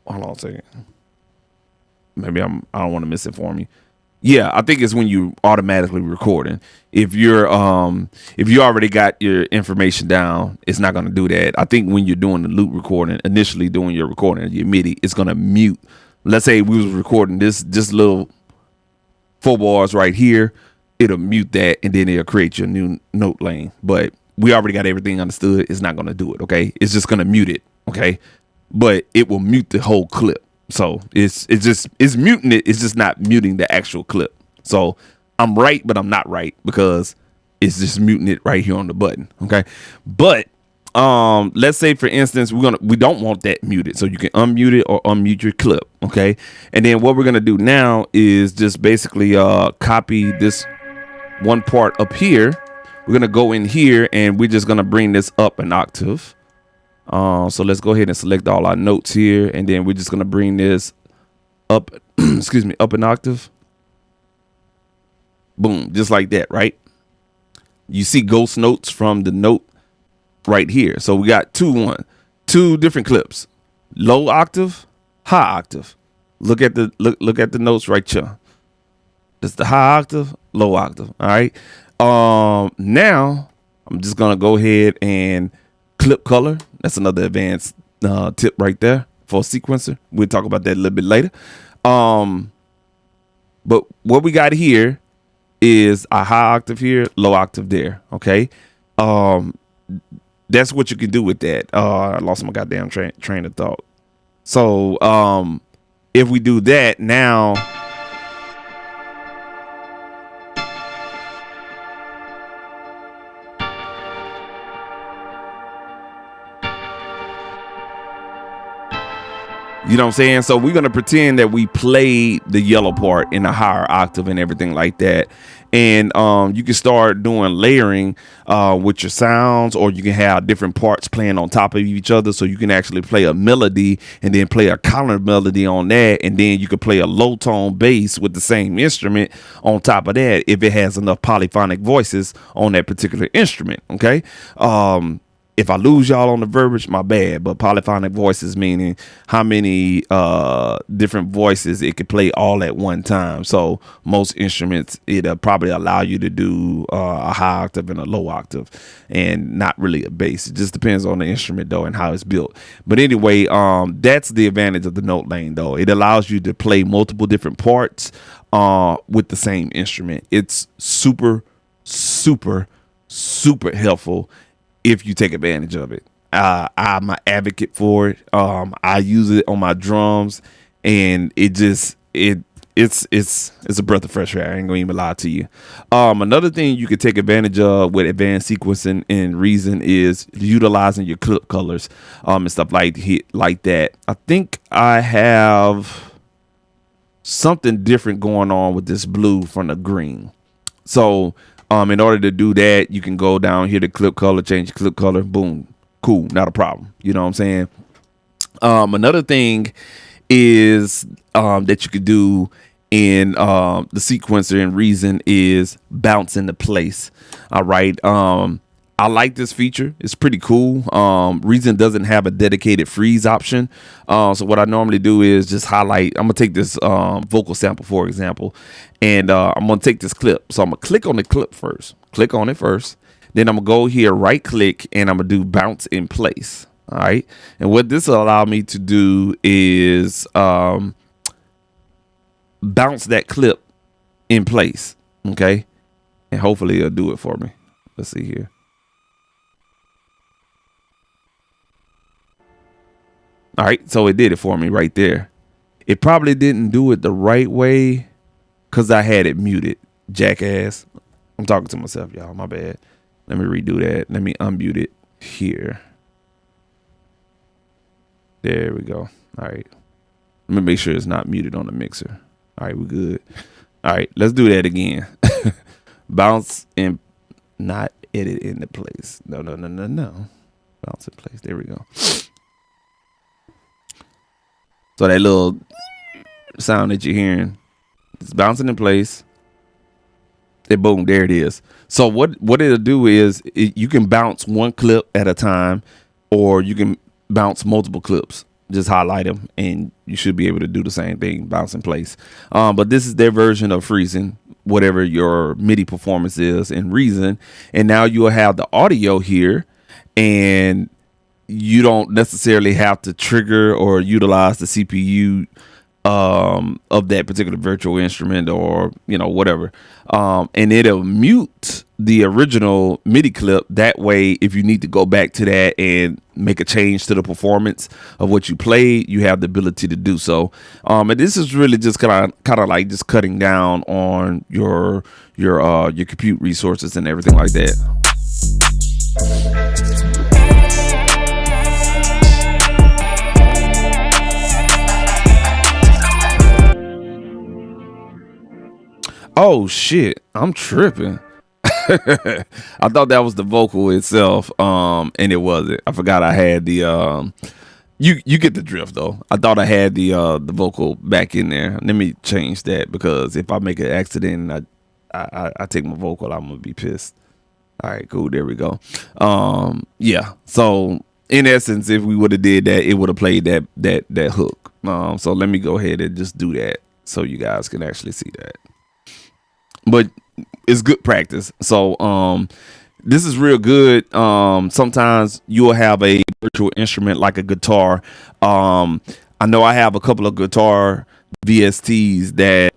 A: Hold on a second. Maybe I don't want to misinform you. Yeah, I think it's when you automatically recording. If you already got your information down, it's not gonna do that. I think when you're doing the loop recording, initially doing your recording, your MIDI, it's gonna mute. Let's say we was recording this just little 4 bars right here, it'll mute that and then it'll create your new note lane. But we already got everything understood. It's not gonna do it. Okay, it's just gonna mute it. Okay, but it will mute the whole clip. So it's muting it. It's just not muting the actual clip. So I'm right, but I'm not right because it's just muting it right here on the button. Okay, but let's say for instance we don't want that muted, so you can unmute it or unmute your clip. Okay, and then what we're gonna do now is just basically copy this one part up here. We're gonna go in here and we're just gonna bring this up an octave. So let's go ahead and select all our notes here, and then we're just gonna bring this up excuse me, up an octave. Boom, just like that, right? You see ghost notes from the note right here. So we got two different clips. Low octave, high octave. Look at the notes right here. That's the high octave, low octave. All right. Now I'm just gonna go ahead and clip color. That's another advanced tip right there for a sequencer. We'll talk about that a little bit later. But what we got here is a high octave here, low octave there. Okay. That's what you can do with that. I lost my goddamn train of thought. So if we do that now, you know what I'm saying? So we're going to pretend that we played the yellow part in a higher octave and everything like that. And you can start doing layering with your sounds, or you can have different parts playing on top of each other. So you can actually play a melody and then play a counter melody on that. And then you can play a low tone bass with the same instrument on top of that if it has enough polyphonic voices on that particular instrument. Okay. If I lose y'all on the verbiage, my bad. But polyphonic voices meaning how many different voices it could play all at one time. So most instruments, it'll probably allow you to do a high octave and a low octave, and not really a bass. It just depends on the instrument though and how it's built. But anyway, that's the advantage of the note lane though. It allows you to play multiple different parts with the same instrument. It's super, super, super helpful if you take advantage of it. I'm an advocate for it. I use it on my drums, and it's a breath of fresh air. I ain't gonna even lie to you. Another thing you could take advantage of with advanced sequencing and Reason is utilizing your clip colors and stuff like that. I think I have something different going on with this blue from the green. So in order to do that, you can go down here to clip color, change your clip color, boom, cool, not a problem. You know what I'm saying? Another thing is that you could do in the sequencer and Reason is bounce into place. All right. I like this feature. It's pretty cool. Reason doesn't have a dedicated freeze option. So what I normally do is just highlight. I'm gonna take this vocal sample, for example, and I'm gonna take this clip. So I'm gonna click on the clip first. Click on it first. Then I'm gonna go here, right click, and I'm gonna do bounce in place. All right. And what this will allow me to do is bounce that clip in place. Okay. And hopefully it'll do it for me. Let's see here. All right, so it did it for me right there. It probably didn't do it the right way because I had it muted. Jackass. I'm talking to myself, y'all. My bad. Let me redo that. Let me unmute it here. There we go. All right. Let me make sure it's not muted on the mixer. All right, we're good. All right, let's do that again. Bounce and not edit into place. No. Bounce in place. There we go. So that little sound that you're hearing, it's bouncing in place. And boom, there it is. So what it'll do is you can bounce one clip at a time, or you can bounce multiple clips just highlight them, and you should be able to do the same thing, bounce in place. But this is their version of freezing whatever your MIDI performance is in Reason, and now you'll have the audio here, and you don't necessarily have to trigger or utilize the CPU of that particular virtual instrument, or whatever, and it'll mute the original MIDI clip. That way, if you need to go back to that and make a change to the performance of what you played, you have the ability to do so. And this is really just kind of like just cutting down on your compute resources and everything like that. Oh shit, I'm tripping. I thought that was the vocal itself, and it wasn't. I forgot I had the you get the drift though. I thought I had the vocal back in there. Let me change that, because if I make an accident and I take my vocal, I'm gonna be pissed. All right, cool, there we go. Yeah, so in essence, if we would have did that, it would have played that hook. So let me go ahead and just do that so you guys can actually see that. But it's good practice. So this is real good. Sometimes you'll have a virtual instrument like a guitar. I know I have a couple of guitar VSTs that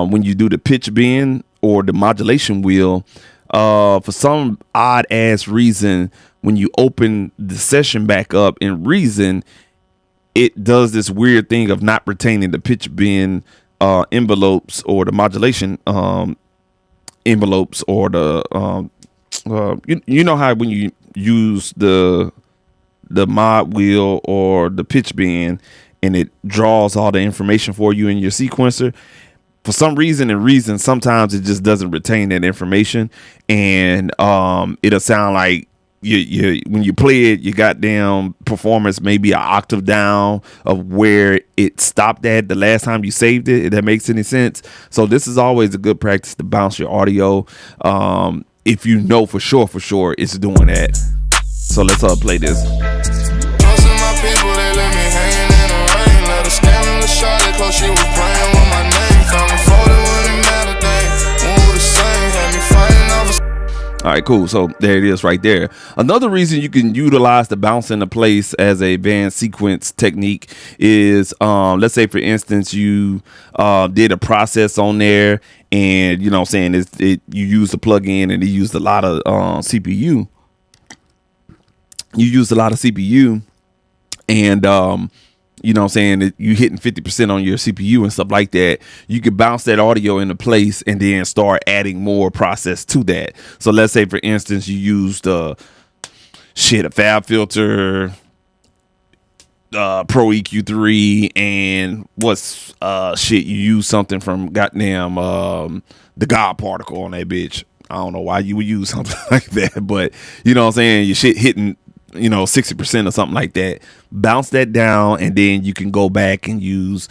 A: when you do the pitch bend or the modulation wheel, for some odd ass reason, when you open the session back up in Reason, it does this weird thing of not retaining the pitch bend envelopes or the modulation envelopes, or the you know how when you use the mod wheel or the pitch bend and it draws all the information for you in your sequencer. For some reason in Reason, sometimes it just doesn't retain that information, and it'll sound like you when you play it, your goddamn performance may be an octave down of where it stopped at the last time you saved it, if that makes any sense. So this is always a good practice to bounce your audio, if you know for sure it's doing that. So let's play this.
B: Most of my people, they let me hanging in the rain. Let a scandalous shot it, cause she was playing with my name. Found me folded when it mattered, they move the same. Had me fighting off a...
A: All right, cool. So there it is right there. Another reason you can utilize the bounce into place as a band sequence technique is, let's say for instance, you did a process on there, and you know what I'm saying, you used a plugin and it used a lot of CPU. You used a lot of CPU, and you know what I'm saying, that you hitting 50% on your CPU and stuff like that. You could bounce that audio into place and then start adding more process to that. So let's say for instance you used a Fab Filter, Pro EQ3, and you use something from goddamn the God Particle on that bitch. I don't know why you would use something like that, but you know what I'm saying, your shit hitting 60% or something like that. Bounce that down, and then you can go back and use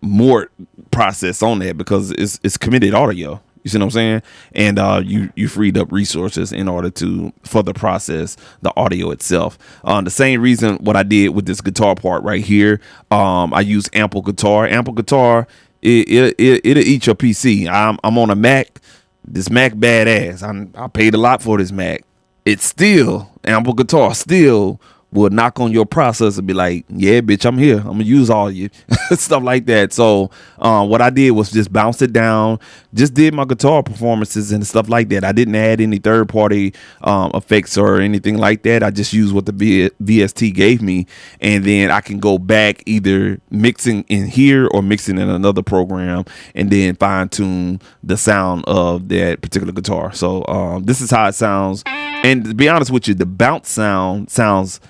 A: more process on that, because it's committed audio. You see what I'm saying? And you freed up resources in order to further process the audio itself. The same reason what I did with this guitar part right here. I use Ample Guitar. Ample Guitar, it'll eat your PC. I'm on a Mac. This Mac badass. I paid a lot for this Mac. It's still, Ample Guitar still will knock on your processor and be like, yeah, bitch, I'm here. I'm gonna use all you stuff like that. So what I did was just bounce it down, just did my guitar performances and stuff like that. I didn't add any third-party effects or anything like that. I just used what the VST gave me, and then I can go back either mixing in here or mixing in another program, and then fine-tune the sound of that particular guitar. So this is how it sounds. And to be honest with you, the bounce sound sounds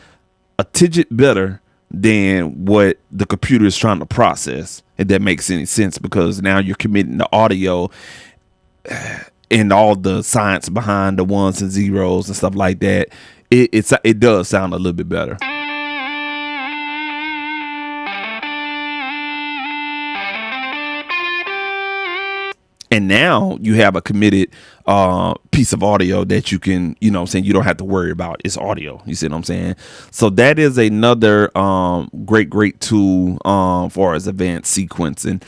A: a tidget better than what the computer is trying to process, if that makes any sense, because now you're committing the audio and all the science behind the ones and zeros and stuff like that. It does sound a little bit better. And now you have a committed piece of audio that you can, you know what I'm saying, you don't have to worry about. It's audio. You see what I'm saying? So that is another great tool for as advanced sequencing.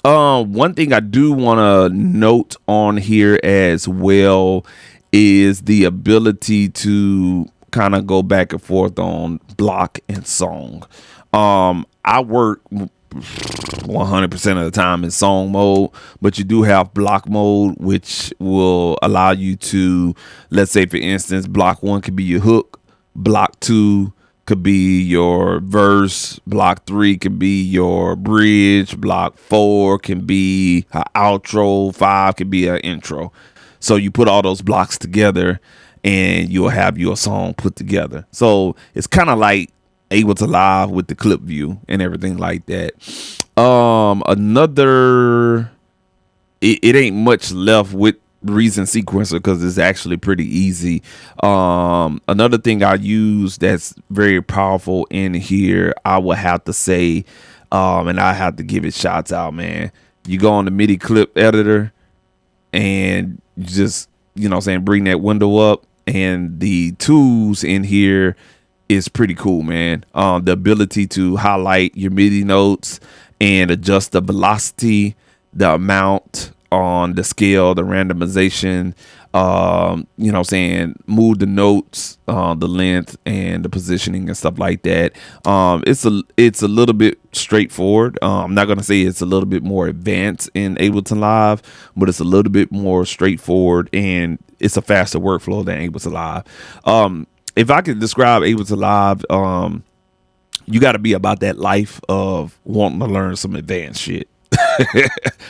A: One thing I do want to note on here as well is the ability to kind of go back and forth on block and song. I work 100% of the time in song mode, but you do have block mode, which will allow you to, let's say for instance, block 1 could be your hook, block 2 could be your verse, block 3 could be your bridge, block 4 can be an outro, 5 could be an intro. So you put all those blocks together and you'll have your song put together. So it's kind of like Ableton Live with the clip view and everything like that. It ain't much left with Reason Sequencer because it's actually pretty easy. Another thing I use that's very powerful in here, I would have to say, and I have to give it shots out, man. You go on the MIDI clip editor and you just, you know what I'm saying, bring that window up, and the tools in here is pretty cool, man. The ability to highlight your MIDI notes and adjust the velocity, the amount on the scale, the randomization, you know what I'm saying, move the notes, the length and the positioning and stuff like that. It's a little bit straightforward. I'm not going to say it's a little bit more advanced in Ableton Live, but it's a little bit more straightforward and it's a faster workflow than Ableton Live. If I could describe Ableton Live, you got to be about that life of wanting to learn some advanced shit.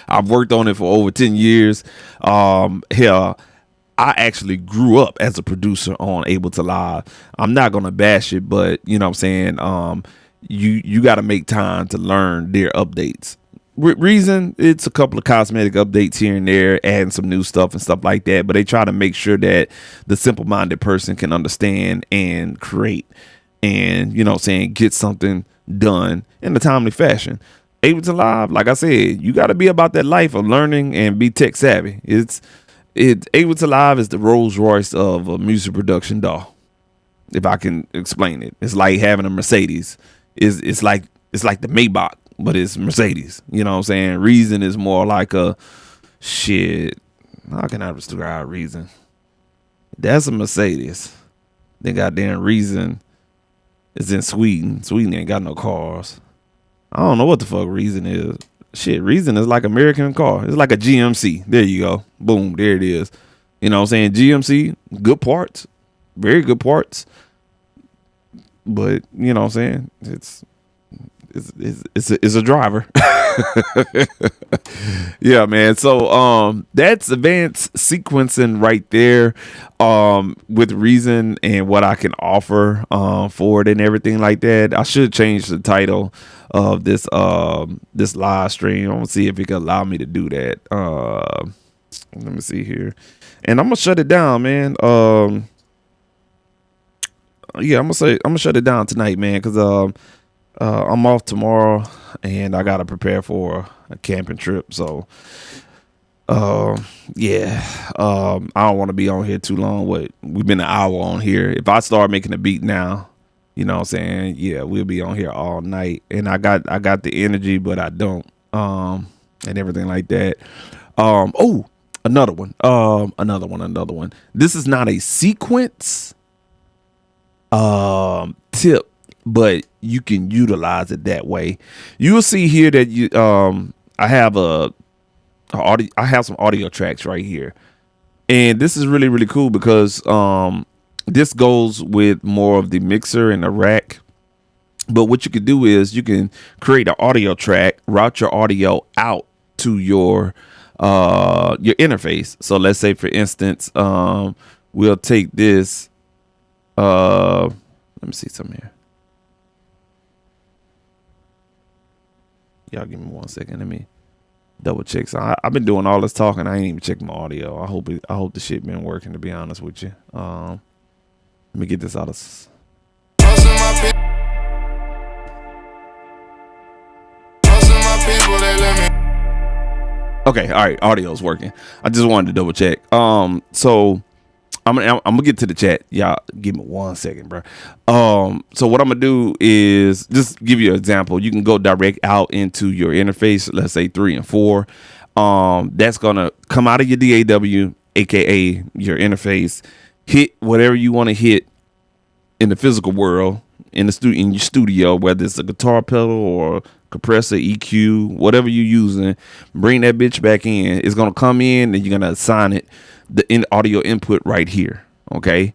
A: I've worked on it for over 10 years. Hell, I actually grew up as a producer on Ableton Live. I'm not going to bash it, but you know what I'm saying? You got to make time to learn their updates. Reason, it's a couple of cosmetic updates here and there, adding some new stuff and stuff like that, but they try to make sure that the simple-minded person can understand and create and, you know what I'm saying, get something done in a timely fashion. Ableton Live, like I said, you got to be about that life of learning and be tech savvy. Ableton Live is the Rolls Royce of a music production DAW, if I can explain it. It's like having a Mercedes. It's like the Maybach, but it's Mercedes. You know what I'm saying? Reason is more like a shit. How can I describe Reason? That's a Mercedes. Then goddamn Reason is in Sweden. Sweden ain't got no cars. I don't know what the fuck Reason is. Shit, Reason is like American car. It's like a GMC. There you go. Boom, there it is. You know what I'm saying? GMC, good parts. Very good parts. But, you know what I'm saying? It's a driver. Yeah, man. So that's advanced sequencing right there, with Reason and what I can offer for it and everything like that. I should change the title of this live stream. I'm gonna see if it can allow me to do that. Let me see here, and I'm gonna shut it down, man. Yeah, I'm gonna shut it down tonight, man, because I'm off tomorrow and I gotta prepare for a camping trip. So yeah, I don't want to be on here too long. We've been an hour on here. If I start making a beat now, you know what I'm saying, yeah, we'll be on here all night. And I got the energy, but I don't, and everything like that. Oh, another one. This is not a sequence tip, but you can utilize it that way. You'll see here that I have some audio tracks right here, and this is really, really cool because this goes with more of the mixer and the rack. But what you can do is you can create an audio track, route your audio out to your interface. So let's say, for instance, we'll take this. Let me see something here. Y'all give me 1 second. Let me double check. So I've been doing all this talking. I ain't even checked my audio. I hope the shit been working, to be honest with you. Let me get this out of. Okay, all right, audio's working. I just wanted to double check. So I'm gonna get to the chat. Y'all give me 1 second, bro. So what I'm gonna do is just give you an example. You can go direct out into your interface, let's say 3 and 4. That's gonna come out of your DAW, aka your interface, hit whatever you want to hit in the physical world, in your studio, whether it's a guitar pedal or compressor, EQ, whatever you're using. Bring that bitch back in. It's gonna come in, and you're gonna assign it the audio input right here. Okay,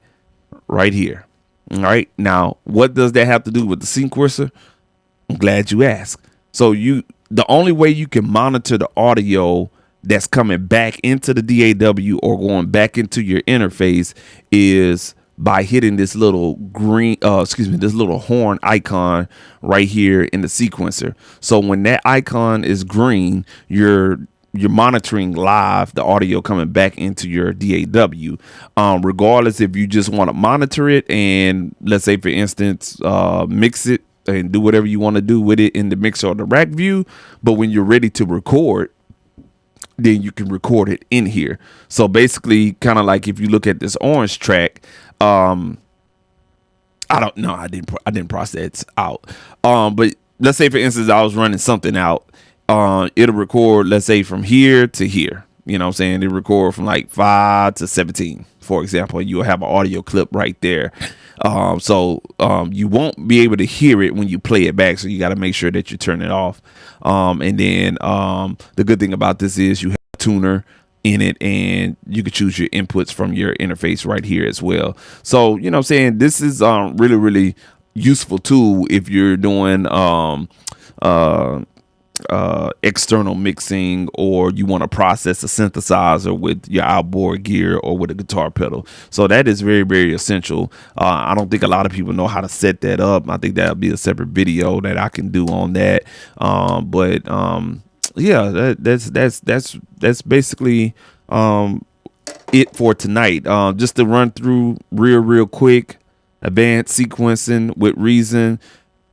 A: right here. All right. Now, what does that have to do with the sequencer? I'm glad you asked. So the only way you can monitor the audio that's coming back into the DAW or going back into your interface is by hitting this little this little horn icon right here in the sequencer. So when that icon is green, you're monitoring live the audio coming back into your DAW. Regardless if you just want to monitor it and, let's say for instance, mix it and do whatever you want to do with it in the mixer or the rack view, but when you're ready to record, then you can record it in here. So basically, kind of like if you look at this orange track, I don't know, I didn't process out. But let's say for instance I was running something out, it'll record, let's say from here to here. You know what I'm saying? It'll record from like 5 to 17, for example. You'll have an audio clip right there. So you won't be able to hear it when you play it back. So you got to make sure that you turn it off. And then the good thing about this is you have a tuner in it, and you can choose your inputs from your interface right here as well. So, you know what I'm saying? This is really, really useful tool if you're doing external mixing, or you want to process a synthesizer with your outboard gear or with a guitar pedal. So that is very, very essential. I don't think a lot of people know how to set that up. I think that'll be a separate video that I can do on that. Yeah, that's basically it for tonight. Just to run through real quick: advanced sequencing with Reason.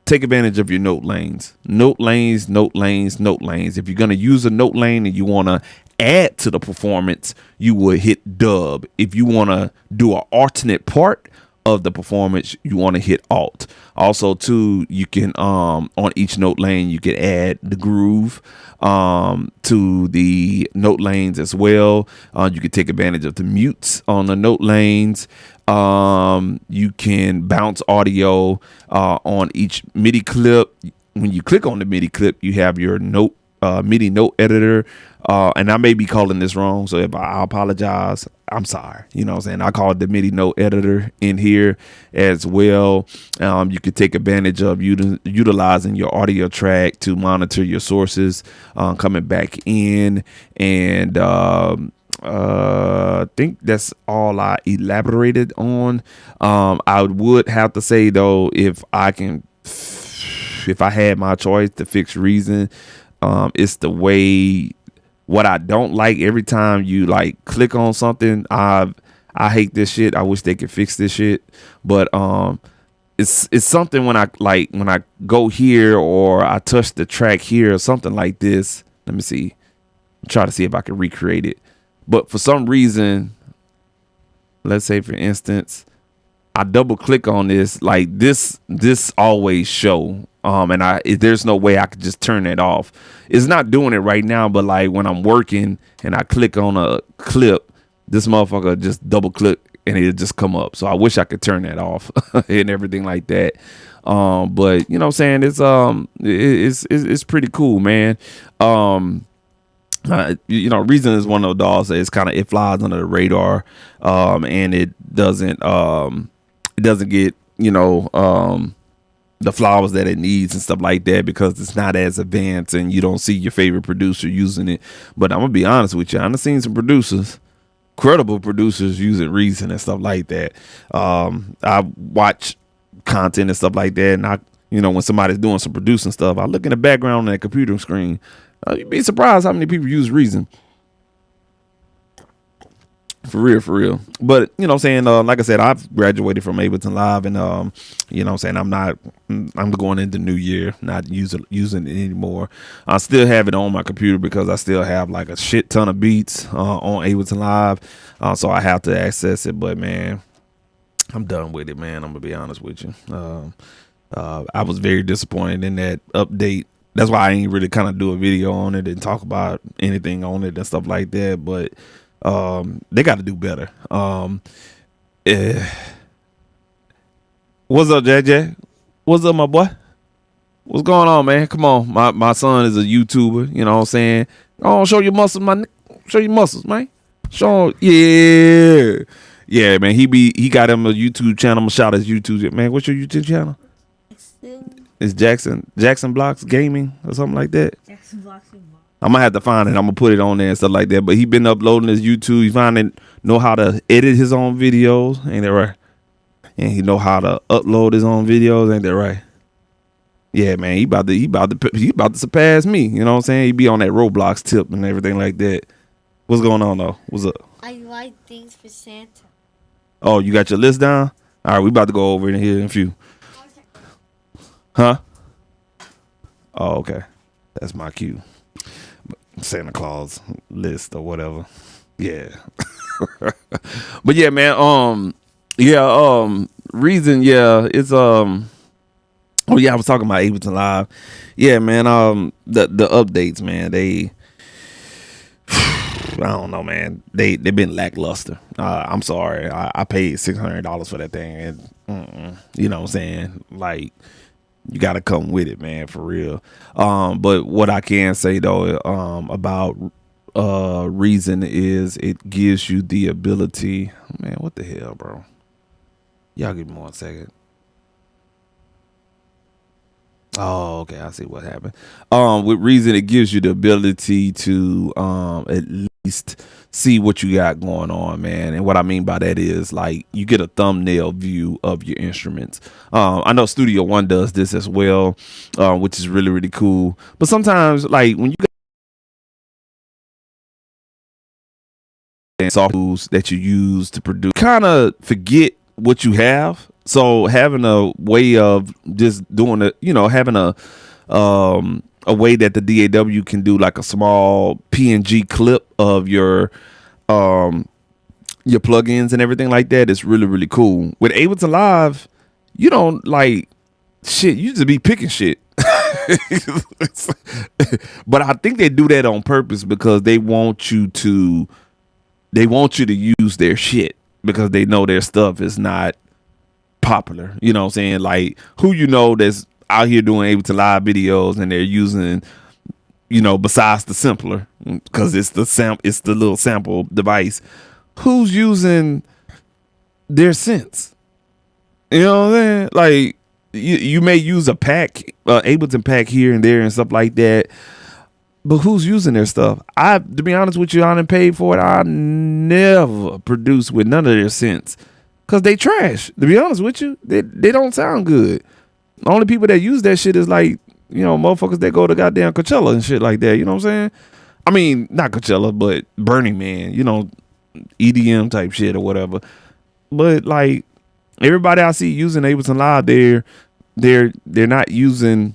A: Take advantage of your note lanes. Note lanes. If you're going to use a note lane and you want to add to the performance, you would hit dub. If you want to do an alternate part of the performance, you want to hit alt. Also too, you can on each note lane you can add the groove to the note lanes as well. You can take advantage of the mutes on the note lanes. You can bounce audio on each MIDI clip. When you click on the MIDI clip, you have your note MIDI note editor. And I may be calling this wrong, so if I apologize, I'm sorry. You know what I'm saying? I call it the MIDI note editor in here as well. You could take advantage of utilizing your audio track to monitor your sources coming back in. And I think that's all I elaborated on. I would have to say though, if I had my choice to fix Reason, it's the way. What I don't like, every time you like click on something, I hate this shit. I wish they could fix this shit. But it's something when I go here or I touch the track here or something like this. Let me see. Try to see if I can recreate it. But for some reason, let's say for instance, I double click on this, like this always show. And there's no way I could just turn it off. It's not doing it right now, but like when I'm working and I click on a clip, this motherfucker just double click and it'll just come up. So I wish I could turn that off and everything like that. But you know what I'm saying? It's pretty cool, man. Reason is one of those dolls that it flies under the radar, and it doesn't get, the flowers that it needs and stuff like that, because it's not as advanced and you don't see your favorite producer using it. But I'm gonna be honest with you, I've seen some producers, credible producers, using Reason and stuff like that. I watch content and stuff like that, and when somebody's doing some producing stuff, I look in the background on that computer screen. You'd be surprised how many people use Reason. For real, for real. But you know what I'm saying, like I said, I've graduated from Ableton Live, and you know what I'm saying, I'm going into new year not using it anymore. I still have it on my computer because I still have like a shit ton of beats on Ableton Live, so I have to access it. But man, I'm done with it, man. I'm gonna be honest with you. I was very disappointed in that update. That's why I ain't really kind of do a video on it and talk about anything on it and stuff like that. But they got to do better. Eh, what's up, JJ? What's up, my boy? What's going on, man? Come on, my son is a YouTuber. You know what I'm saying? Oh, show your muscles, show your muscles, man. Show, yeah, man. He got him a YouTube channel. I'm gonna shout his YouTube, man. What's your YouTube channel? It's Jackson Blocks Gaming or something like that. Jackson Blocks. I'm gonna have to find it. I'm gonna put it on there and stuff like that. But he been uploading his YouTube. He finally know how to edit his own videos, ain't that right? And he know how to upload his own videos, ain't that right? Yeah, man. He about to surpass me. You know what I'm saying? He be on that Roblox tip and everything like that. What's going on though? What's up?
C: I like things for Santa.
A: Oh, you got your list down? All right, we about to go over in here in a few. Huh? Oh, okay. That's my cue. Santa Claus list or whatever. Yeah. But yeah, man, reason, yeah, it's oh yeah, I was talking about Ableton Live. Yeah, man, the updates, man, they I don't know, man. They've been lackluster. I'm sorry. I paid $600 for that thing, and you know what I'm saying? Like, you got to come with it, man, for real. But what I can say though, about Reason is it gives you the ability. Man, what the hell, bro? Y'all give me 1 second. Oh, okay. I see what happened. With Reason, it gives you the ability to at least see what you got going on, man. And what I mean by that is, like, you get a thumbnail view of your instruments. I know Studio One does this as well, which is really, really cool. But sometimes, like, when you got soft tools that you use to produce, kind of forget what you have. So having a way of just doing it, you know, having a way that the DAW can do like a small PNG clip of your plugins and everything like that is really, really cool. With Ableton Live, you don't like shit. You just be picking shit. But I think they do that on purpose because they want you to use their shit because they know their stuff is not popular. You know what I'm saying? Like, who you know that's out here doing Ableton Live videos and they're using, you know, besides the simpler, because it's the little sample device, who's using their synths? You know what I'm saying? Like, you may use a pack, Ableton pack here and there and stuff like that, but who's using their stuff? To be honest with you, I didn't pay for it. I never produce with none of their synths because they trash. To be honest with you, they don't sound good. The only people that use that shit is like, you know, motherfuckers that go to goddamn Coachella and shit like that. You know what I'm saying? I mean, not Coachella, but Burning Man, you know, EDM type shit or whatever. But like, everybody I see using Ableton Live, they're not using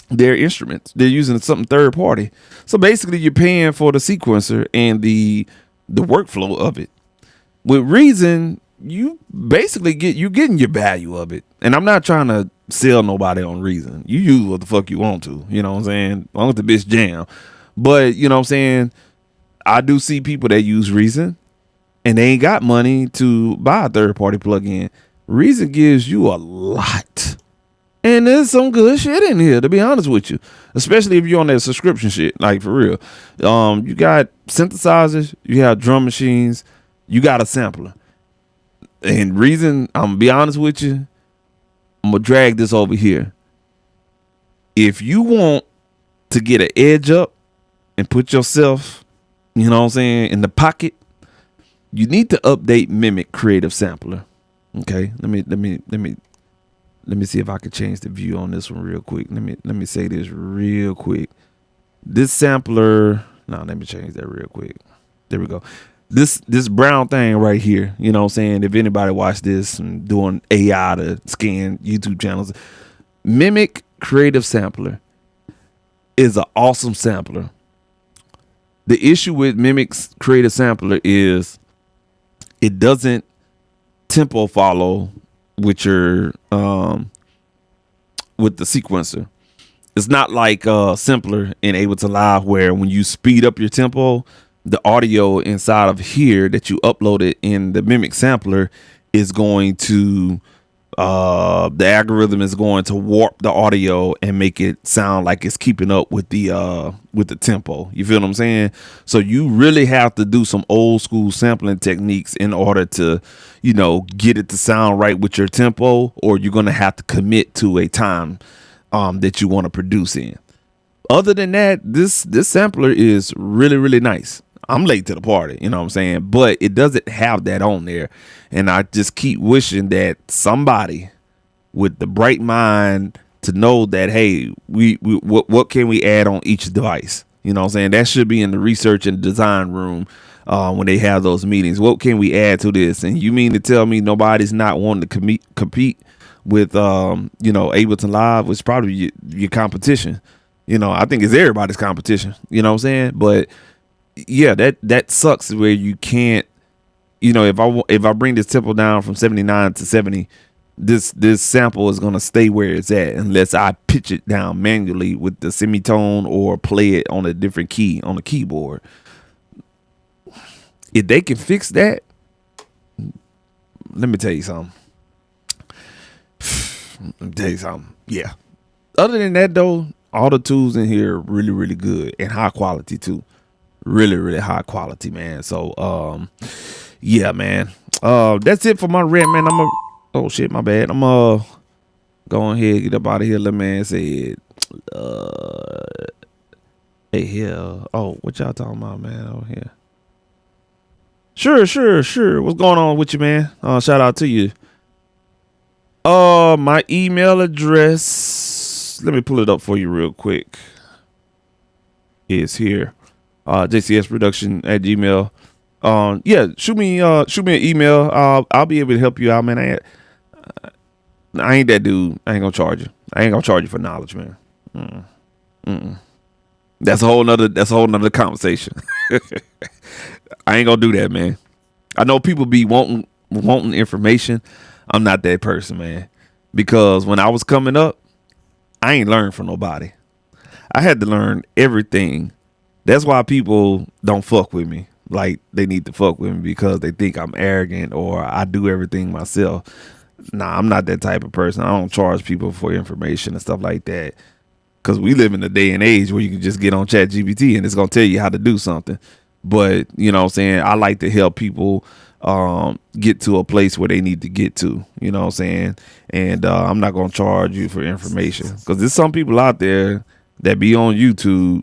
A: their instruments. They're using something third party. So basically, you're paying for the sequencer and the workflow of it. With Reason, you basically getting your value of it. And I'm not trying to sell nobody on Reason. You use what the fuck you want to. You know what I'm saying? As long as the bitch jam. But you know what I'm saying? I do see people that use Reason and they ain't got money to buy a third party plugin. Reason gives you a lot. And there's some good shit in here, to be honest with you. Especially if you're on that subscription shit, like for real. You got synthesizers, you have drum machines, you got a sampler. And Reason, I'm gonna be honest with you, I'm gonna drag this over here. If you want to get an edge up and put yourself, you know what I'm saying, in the pocket, you need to update Mimic Creative Sampler. Okay, let me see if I can change the view on this one real quick. Let me say this real quick. This sampler, no, let me change that real quick. There we go. this brown thing right here, you know what I'm saying? If anybody watched this and doing AI to scan YouTube channels, Mimic Creative Sampler is an awesome sampler. The issue with Mimic's Creative Sampler is it doesn't tempo follow with your with the sequencer. It's not like Simpler in Ableton Live, where when you speed up your tempo, the audio inside of here that you uploaded in the Mimic sampler is going to the algorithm is going to warp the audio and make it sound like it's keeping up with the tempo. You feel what I'm saying? So you really have to do some old school sampling techniques in order to, you know, get it to sound right with your tempo, or you're going to have to commit to a time that you want to produce in. Other than that, this sampler is really, really nice. I'm late to the party, you know what I'm saying? But it doesn't have that on there. And I just keep wishing that somebody with the bright mind to know that, hey, what can we add on each device? You know what I'm saying? That should be in the research and design room when they have those meetings. What can we add to this? And you mean to tell me nobody's not wanting to compete with, you know, Ableton Live, which is probably your competition. You know, I think it's everybody's competition. You know what I'm saying? But yeah, that sucks where you can't, you know, if I bring this tempo down from 79 to 70, this sample is going to stay where it's at unless I pitch it down manually with the semitone or play it on a different key on the keyboard. If they can fix that, let me tell you something. Yeah. Other than that, though, all the tools in here are really, really good and high quality too. Really, really high quality, man. So, yeah, man. That's it for my rant, man. Oh shit, my bad. I'm go ahead, get up out of here. Let man said, hey here. Oh, what y'all talking about, man? Over here. Sure. What's going on with you, man? Shout out to you. My email address. Let me pull it up for you real quick. Is here. jcsproduction@gmail. Yeah, shoot me an email. I'll be able to help you out, man. I ain't that dude. I ain't gonna charge you. I ain't gonna charge you for knowledge, man. That's a whole nother conversation. I ain't gonna do that, man. I know people be wanting information. I'm not that person, man. Because when I was coming up, I ain't learned from nobody. I had to learn everything. That's why people don't fuck with me like they need to fuck with me, because they think I'm arrogant or I do everything myself. Nah, I'm not that type of person. I don't charge people for information and stuff like that, because we live in a day and age where you can just get on ChatGPT and it's going to tell you how to do something. But, you know what I'm saying, I like to help people get to a place where they need to get to, you know what I'm saying? And I'm not going to charge you for information, because there's some people out there that be on YouTube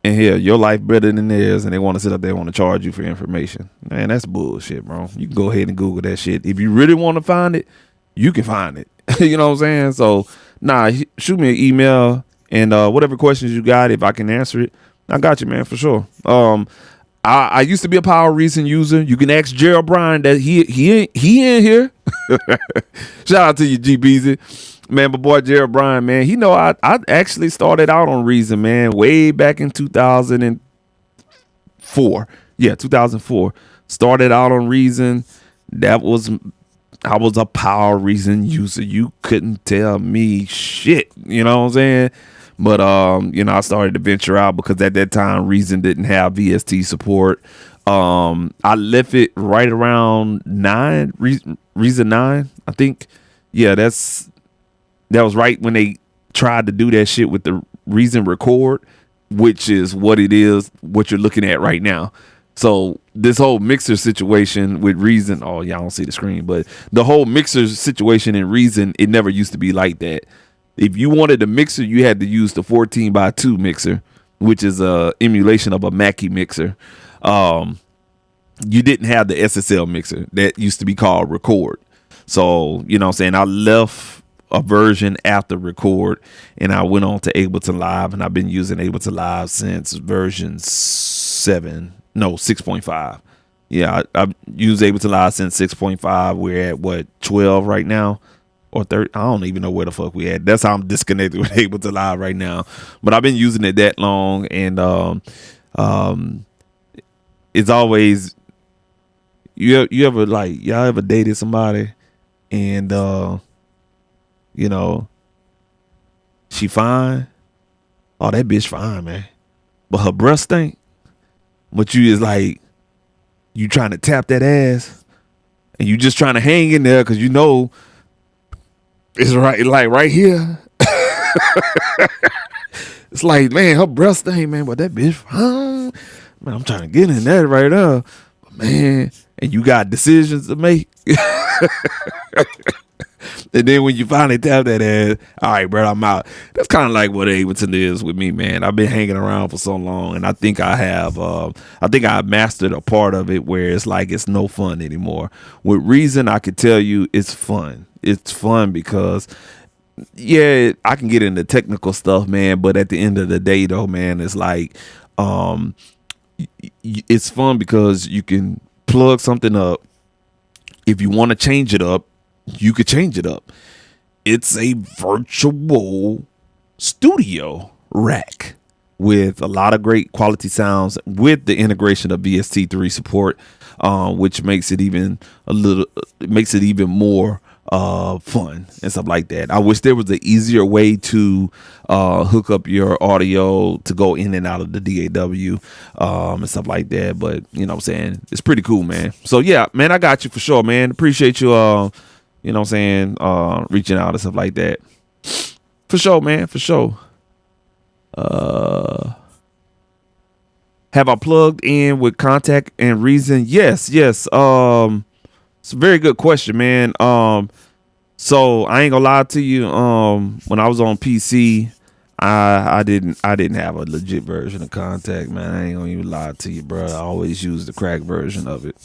A: and hear your life better than theirs, and they want to sit up there and want to charge you for information. Man, that's bullshit, bro. You can go ahead and Google that shit. If you really want to find it, you can find it. You know what I'm saying? So, nah, shoot me an email, and whatever questions you got, if I can answer it, I got you, man, for sure. I used to be a Power Reason user. You can ask Gerald Bryan that he in here. Shout out to you, GBZ. Man, my boy Gerald Bryan, man, he know I actually started out on Reason, man, way back in 2004. Yeah, 2004. Started out on Reason. I was a Power Reason user. You couldn't tell me shit. You know what I'm saying? But you know, I started to venture out because at that time Reason didn't have VST support. I left it right around Reason 9, I think. Yeah, that was right when they tried to do that shit with the Reason Record, which is what it is, what you're looking at right now. So this whole mixer situation with Reason, oh, y'all don't see the screen, but the whole mixer situation in Reason, it never used to be like that. If you wanted a mixer, you had to use the 14x2 mixer, which is a emulation of a Mackie mixer. You didn't have the SSL mixer that used to be called Record. So, you know what I'm saying, I left a version after Record and I went on to Ableton Live, and I've been using Ableton Live since version 6.5. Yeah, I use Ableton Live since 6.5. We're at what, 12 right now, or 30. I don't even know where the fuck we at. That's how I'm disconnected with Ableton Live right now. But I've been using it that long, and it's always you ever like y'all ever dated somebody and you know, she fine. Oh, that bitch fine, man. But her breath stink. But you is like, you trying to tap that ass, and you just trying to hang in there because you know it's right here. It's like, man, her breath stink, man. But that bitch fine. Man, I'm trying to get in there right now. But man, and you got decisions to make. And then when you finally tap that ass, all right, bro, I'm out. That's kind of like what Ableton is with me, man. I've been hanging around for so long, and I think I have. I think I mastered a part of it where it's like it's no fun anymore. With Reason, I could tell you it's fun. It's fun because, yeah, I can get into technical stuff, man. But at the end of the day, though, man, it's like, it's fun because you can plug something up. If you want to change it up, you could change it up. It's a virtual studio rack with a lot of great quality sounds with the integration of VST3 support, which makes it even more fun and stuff like that. I wish there was an easier way to hook up your audio to go in and out of the DAW and stuff like that. But you know what I'm saying? It's pretty cool, man. So yeah, man, I got you for sure, man. Appreciate you you know what I'm saying, reaching out and stuff like that. For sure, man, for sure. Have I plugged in with Contact and Reason? Yes. It's a very good question, man. So I ain't gonna lie to you. When I was on PC, I didn't have a legit version of Contact, man. I ain't gonna even lie to you, bro. I always use the crack version of it.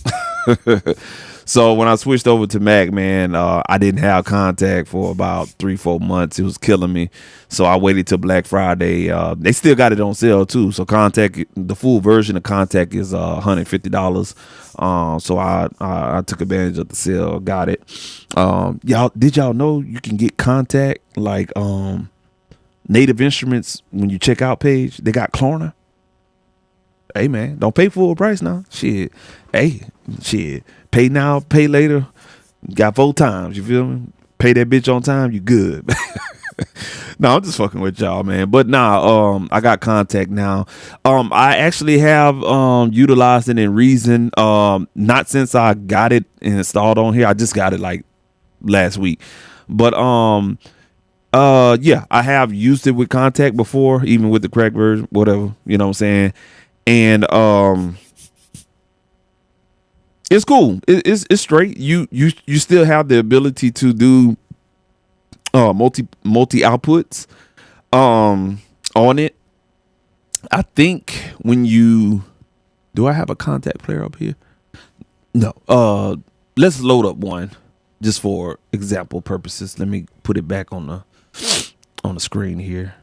A: So when I switched over to Mac, man, I didn't have Contact for about 3-4 months. It was killing me. So I waited till Black Friday. They still got it on sale too. So Contact, the full version of Contact is $150. So I took advantage of the sale, got it. Did y'all know you can get Contact like Native Instruments when you check out page? They got Klarna. Hey man, don't pay full price now. Shit. Hey, shit. Pay now, pay later. Got 4 times. You feel me? Pay that bitch on time. You good. No, I'm just fucking with y'all, man. But nah, I got Contact now. I actually have utilized it in Reason. Not since I got it installed on here. I just got it like last week. But yeah, I have used it with Contact before, even with the crack version, whatever. You know what I'm saying? And it's cool. It's straight. You still have the ability to do multi outputs on it. I think when you do, I have a Contact player up here? No. Let's load up one just for example purposes. Let me put it back on the screen here.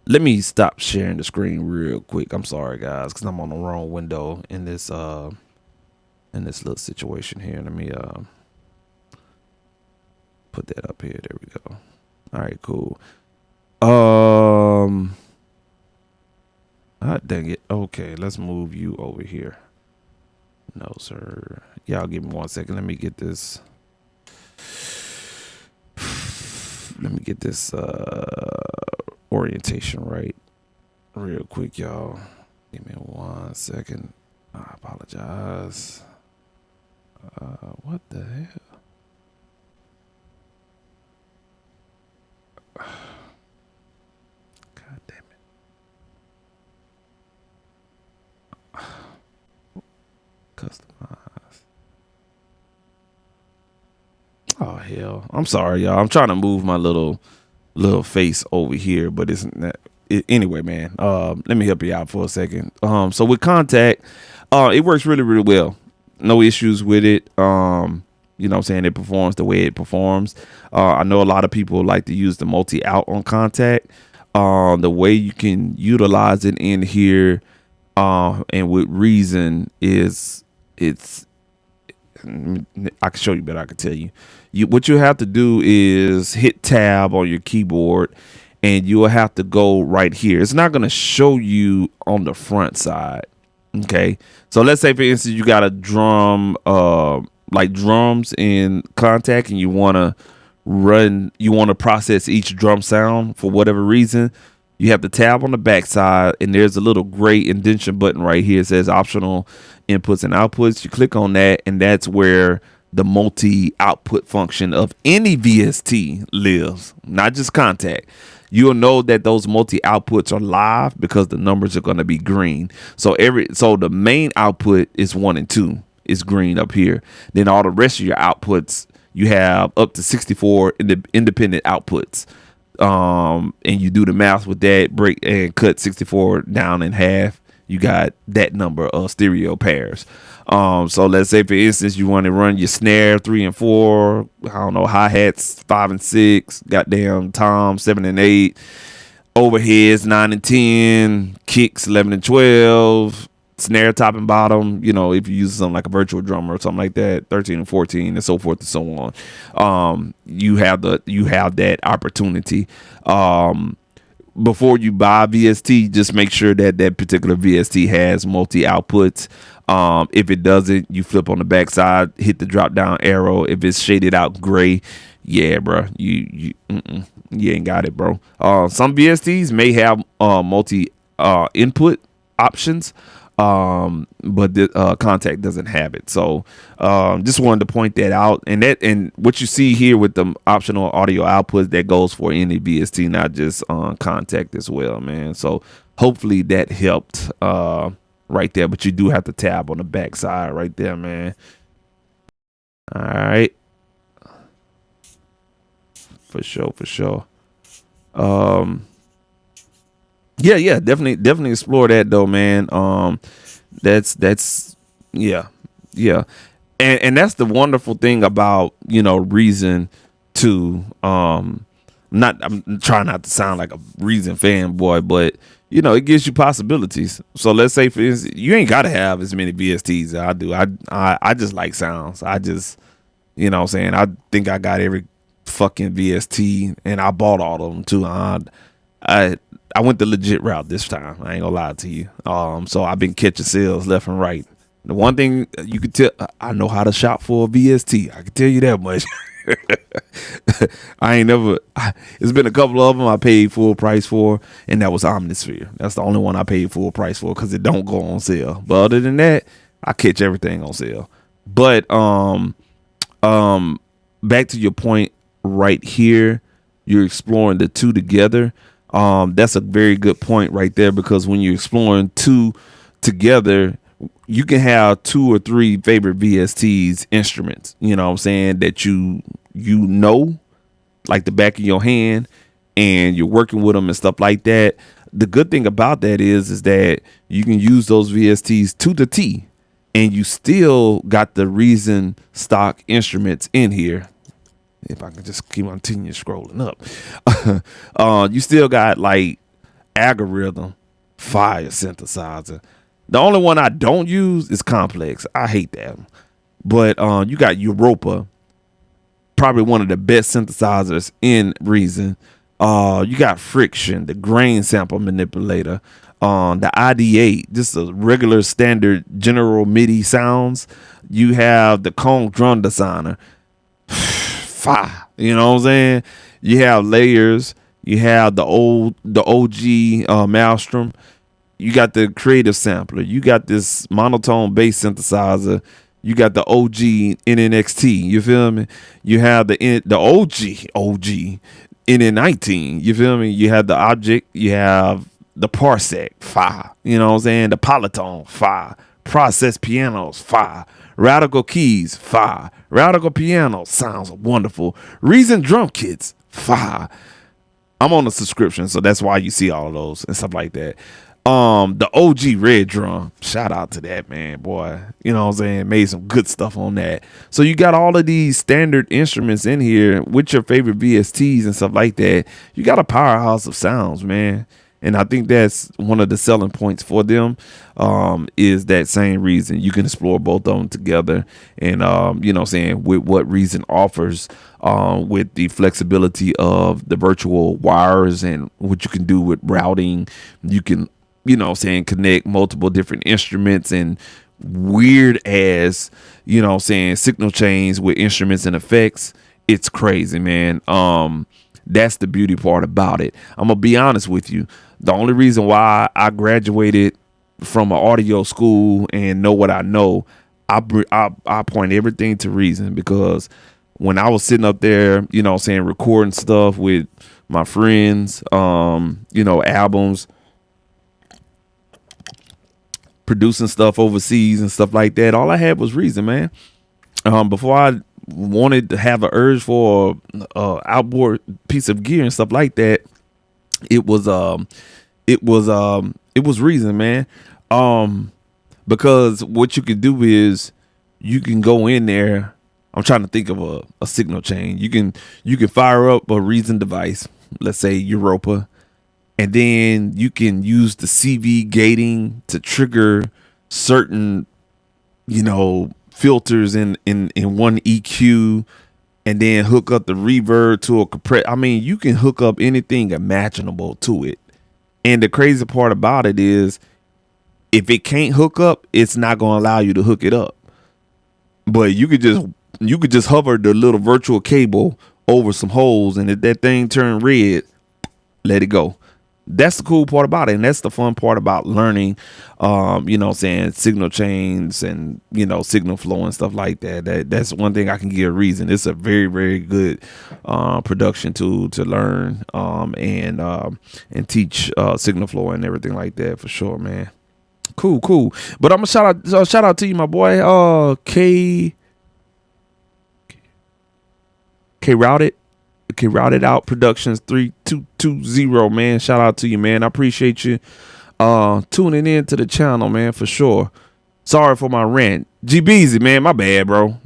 A: Let me stop sharing the screen real quick. I'm sorry, guys, because I'm on the wrong window in this little situation here. Let me put that up here. There we go. All right, cool. Dang it. Okay, let's move you over here. No, sir. Y'all give me 1 second. Let me get this. Orientation right real quick, y'all. Give me 1 second. I apologize. What the hell? God damn it. Customize. Oh hell. I'm sorry, y'all. I'm trying to move my little face over here, but it's not anyway, man. Let me help you out for a second. So with Contact, it works really, really well. No issues with it. You know what I'm saying? It performs the way it performs. I know a lot of people like to use the multi-out on Contact. The way you can utilize it in here And with Reason is it's I can show you, but I can tell you. What you have to do is hit tab on your keyboard, and you will have to go right here. It's not going to show you on the front side. Okay, so let's say for instance you got a drum, like drums in Contact, and you want to process each drum sound for whatever reason. You have to tab on the back side, and there's a little gray indentation button right here. It says optional inputs and outputs. You click on that, and that's where the multi-output function of any VST lives, not just Contact. You'll know that those multi-outputs are live because the numbers are going to be green. So the main output is 1 and 2 is green up here. Then all the rest of your outputs, you have up to 64 independent outputs. And you do the math with that, break and cut 64 down in half, you got that number of stereo pairs. So let's say for instance you want to run your snare 3 and 4, I don't know, hi-hats 5 and 6, goddamn tom 7 and 8, overheads 9 and 10, kicks 11 and 12, snare top and bottom, if you use something like a virtual drummer or something like that, 13 and 14, and so forth and so on. You have that opportunity. Before you buy VST, just make sure that particular VST has multi outputs. If it doesn't, you flip on the back side, hit the drop down arrow. If it's shaded out gray, yeah, bro, you ain't got it, bro. Some VSTs may have multi input options, but the Contact doesn't have it. So just wanted to point that out. And what you see here with the optional audio output, that goes for any VST, not just on Contact as well, man. So hopefully that helped right there. But you do have to tab on the back side right there, man. All right, for sure. Yeah, definitely explore that though, man. That's yeah. And that's the wonderful thing about, Reason 2. I'm trying not to sound like a Reason fanboy, but it gives you possibilities. So let's say for instance, you ain't gotta have as many VSTs as I do. I just like sounds. I just, what I'm saying, I think I got every fucking VST, and I bought all of them too. I went the legit route this time. I ain't gonna lie to you. So I've been catching sales left and right. The one thing you could tell, I know how to shop for a VST. I can tell you that much. It's been a couple of them I paid full price for, and that was Omnisphere. That's the only one I paid full price for because it don't go on sale. But other than that, I catch everything on sale. But back to your point right here, you're exploring the two together. That's a very good point right there, because when you're exploring two together, you can have 2 or 3 favorite VSTs instruments, that you like the back of your hand, and you're working with them and stuff like that. The good thing about that is that you can use those VSTs to the T, and you still got the Reason stock instruments in here. If I can just continue scrolling up, you still got like Algorithm, Fire synthesizer. The only one I don't use is Complex. I hate that. But you got Europa, probably one of the best synthesizers in Reason. You got Friction, the grain sample manipulator. The ID8, just a regular standard general MIDI sounds. You have the Kong drum designer. Fire, you know what I'm saying? You have Layers, you have the OG Maelstrom, you got the Creative Sampler, you got this monotone bass synthesizer, you got the OG NNXT, you feel me? You have the OG NN19, you feel me? You have the Object, you have the Parsec, fire, you know what I'm saying? The Polytone, fire. Process pianos, fire. Radical keys, fire. Radical piano sounds wonderful. Reason drum kits, fire. I'm on a subscription, so that's why you see all of those and stuff like that. The OG red drum, shout out to that, man, boy. You know what I'm saying? Made some good stuff on that. So you got all of these standard instruments in here with your favorite VSTs and stuff like that. You got a powerhouse of sounds, man. And I think that's one of the selling points for them, is that same reason. You can explore both of them together. And, you know what I'm saying, with what Reason offers, with the flexibility of the virtual wires and what you can do with routing, you can, you know what I'm saying, connect multiple different instruments and weird as, you know what I'm saying, signal chains with instruments and effects. It's crazy, man. That's the beauty part about it. I'm gonna be honest with you. The only reason why I graduated from an audio school and know what I know, I point everything to Reason, because when I was sitting up there, you know what I'm saying, recording stuff with my friends, you know, albums, producing stuff overseas and stuff like that, all I had was Reason, man. Before I wanted to have an urge for a outboard piece of gear and stuff like that, it was Reason, man. Because what you can do is you can go in there. I'm trying to think of a signal chain. You can fire up a Reason device, let's say Europa, and then you can use the CV gating to trigger certain, you know, filters in one EQ, and then hook up the reverb to a compress. I mean, you can hook up anything imaginable to it. And the crazy part about it is, if it can't hook up, it's not going to allow you to hook it up. But you could just hover the little virtual cable over some holes, and if that thing turn red, let it go. That's the cool part about it, and that's the fun part about learning, you know what I'm saying, signal chains and, you know, signal flow and stuff like that. That's one thing I can give Reason. It's a very, very good production tool to learn and teach signal flow and everything like that, for sure, man. Cool. But I'm gonna shout out to you, my boy, K Routed Out Productions 3220, man. Shout out to you, man. I appreciate you tuning in to the channel, man, for sure. Sorry for my rant. GBZ, man, my bad, bro.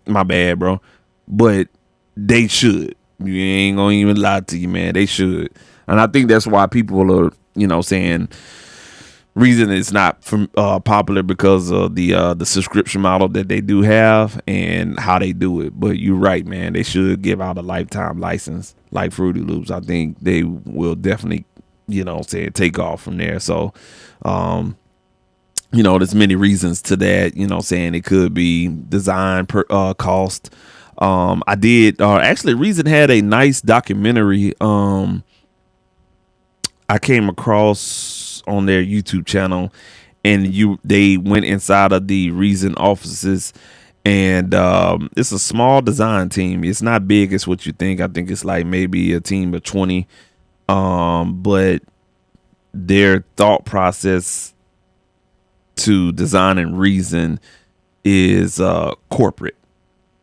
A: My bad, bro. But they should. You ain't gonna even lie to you, man. They should. And I think that's why people are, you know, saying Reason is not popular, because of the subscription model that they do have and how they do it. But you're right, man. They should give out a lifetime license like Fruity Loops. I think they will definitely, you know, take off from there. So, you know, there's many reasons to that. You know, saying it could be design cost. I did actually, Reason had a nice documentary I came across on their YouTube channel, and they went inside of the Reason offices, and it's a small design team. It's not big as what you think. I think it's like maybe a team of 20, but their thought process to design and Reason is corporate.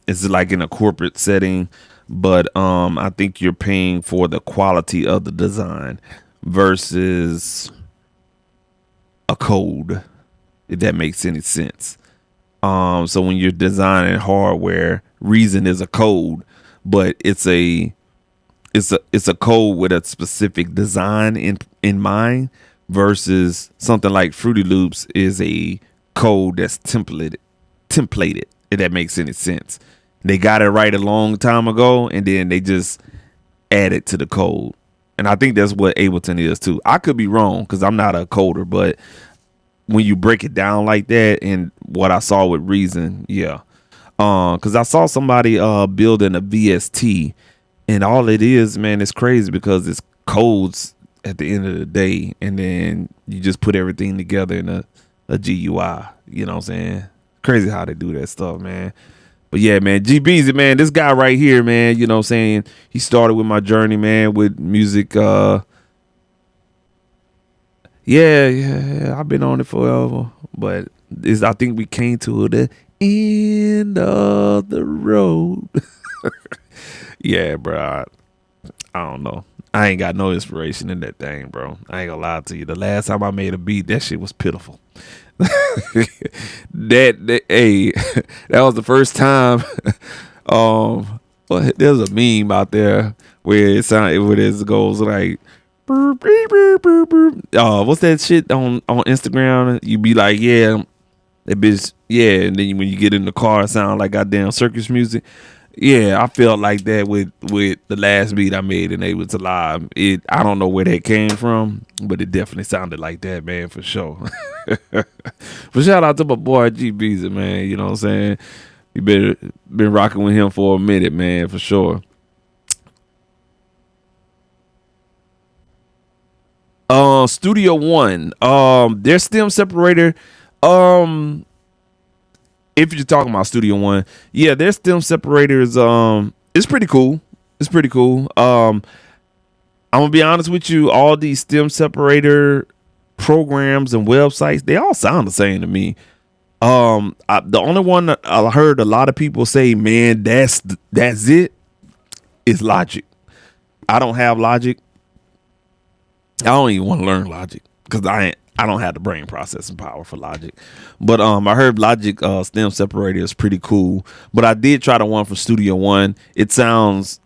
A: It's like in a corporate setting, but I think you're paying for the quality of the design versus a code, if that makes any sense. So when you're designing hardware, Reason is a code, but it's a code with a specific design in mind, versus something like Fruity Loops is a code that's templated, if that makes any sense. They got it right a long time ago, and then they just add it to the code. And I think that's what Ableton is too. I could be wrong, because I'm not a coder, but when you break it down like that, and what I saw with Reason, yeah. Because I saw somebody building a VST, and all it is, man, it's crazy, because it's codes at the end of the day, and then you just put everything together in a GUI. You know what I'm saying? Crazy how they do that stuff, man. But yeah, man, GBZ, man, this guy right here, man, you know what I'm saying? He started with my journey, man, with music. Yeah, I've been on it forever. But I think we came to the end of the road. Yeah, bro. I don't know. I ain't got no inspiration in that thing, bro. I ain't gonna lie to you. The last time I made a beat, that shit was pitiful. Hey, that was the first time. Well, there's a meme out there where it goes like, What's that shit on Instagram? You be like, yeah, that bitch, yeah, and then when you get in the car, it sound like goddamn circus music. Yeah, I felt like that with the last beat I made and They Was Alive. I don't know where that came from, but it definitely sounded like that, man, for sure. But shout out to my boy G Beezer, man. You know what I'm saying? You been rocking with him for a minute, man, for sure. Studio One. Their stem separator. If you're talking about Studio One, yeah, their stem separators. It's pretty cool. It's pretty cool. I'm gonna be honest with you. All these stem separator programs and websites, they all sound the same to me. The only one that I heard a lot of people say, man, that's it, is Logic. I don't have Logic. I don't even want to learn Logic because I don't have the brain processing power for Logic. But I heard Logic stem separator is pretty cool. But I did try the one for Studio One. It sounds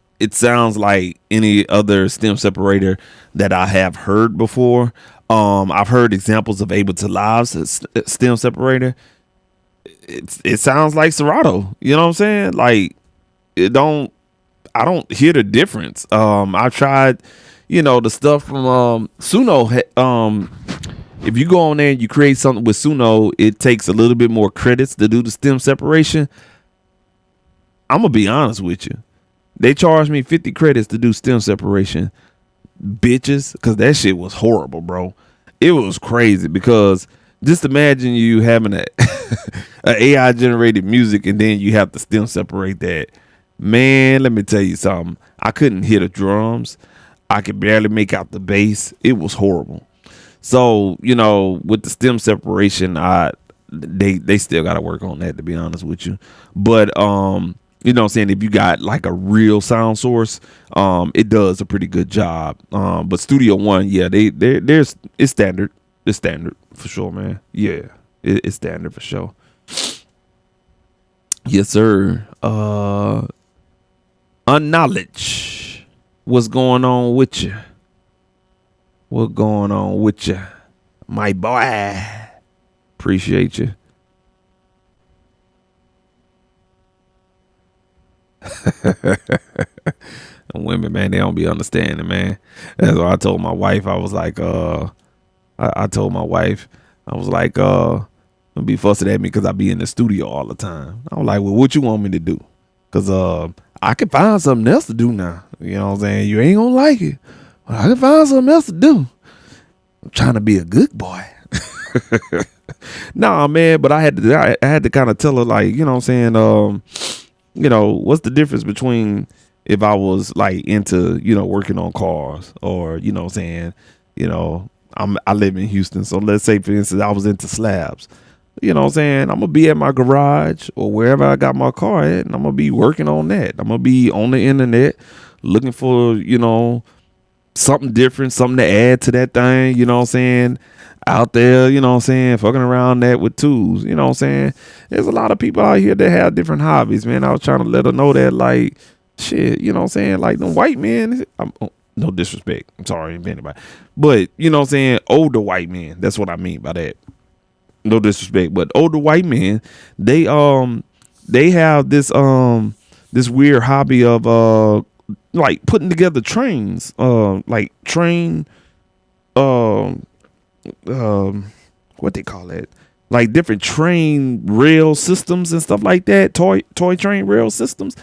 A: like any other stem separator that I have heard before. I've heard examples of Ableton Live's stem separator. It sounds like Serato. You know what I'm saying? Like I don't hear the difference. I tried, the stuff from Suno. If you go on there and you create something with Suno, it takes a little bit more credits to do the stem separation. I'm gonna be honest with you. They charged me 50 credits to do stem separation. Bitches, because that shit was horrible, bro. It was crazy because just imagine you having a AI generated music and then you have to stem separate that. Man, let me tell you something. I couldn't hear the drums. I could barely make out the bass. It was horrible. So, with the stem separation, they still got to work on that, to be honest with you. But, you know what I'm saying? If you got like a real sound source, it does a pretty good job. But Studio One, yeah, it's standard. It's standard for sure, man. Yeah, it's standard for sure. Yes, sir. Unknowledge. What's going on with you? What's going on with you, my boy? Appreciate you. Women, man, they don't be understanding, man. That's why I told my wife. I was like, I told my wife, I was like, don't be fussing at me because I be in the studio all the time. I was like, well, what you want me to do? Because I can find something else to do now. You know what I'm saying? You ain't gonna like it. I can find something else to do. I'm trying to be a good boy. Nah, man, but I had to kind of tell her, like, you know what I'm saying, what's the difference between if I was like into, working on cars, or, you know what I'm saying, I live in Houston, so let's say, for instance, I was into slabs. You know what I'm saying? I'm gonna be at my garage or wherever I got my car at, and I'm gonna be working on that. I'm gonna be on the internet looking for, something different, something to add to that thing, you know what I'm saying? Out there, you know what I'm saying, fucking around that with tools, you know what I'm saying? There's a lot of people out here that have different hobbies, man. I was trying to let her know that, like, shit, you know what I'm saying? Like, them white men, no disrespect, I'm sorry to anybody, but, you know what I'm saying, older white men, that's what I mean by that. No disrespect, but older white men, they have this weird hobby of like putting together trains, like train, what they call that, like different train rail systems and stuff like that, toy train rail systems,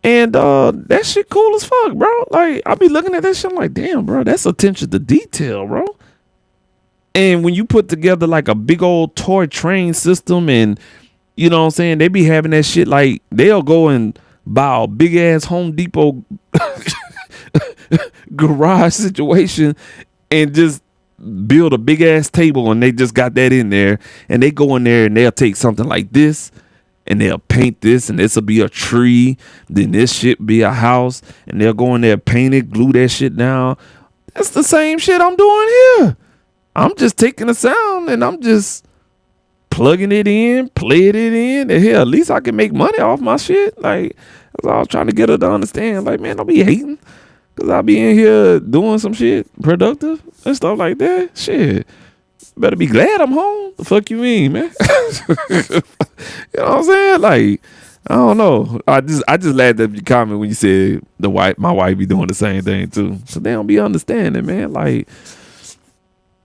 A: and that shit cool as fuck, bro. Like, I be looking at that shit, I'm like, damn, bro, that's attention to detail, bro. And when you put together like a big old toy train system, and you know what I'm saying, they be having that shit, like they'll go and buy a big ass Home Depot garage situation and just build a big ass table, and they just got that in there, and they go in there and they'll take something like this and they'll paint this, and this will be a tree, then this shit be a house, and they'll go in there, paint it, glue that shit down. That's the same shit I'm doing here. I'm just taking the sound and I'm just plugging it in, playing it in, and hell, at least I can make money off my shit. Like, that's all I was trying to get her to understand. Like, man, don't be hating. Cause I be in here doing some shit productive and stuff like that. Shit. Better be glad I'm home. The fuck you mean, man? You know what I'm saying? Like, I don't know. I just laughed at your comment when you said my wife be doing the same thing too. So they don't be understanding, man. Like,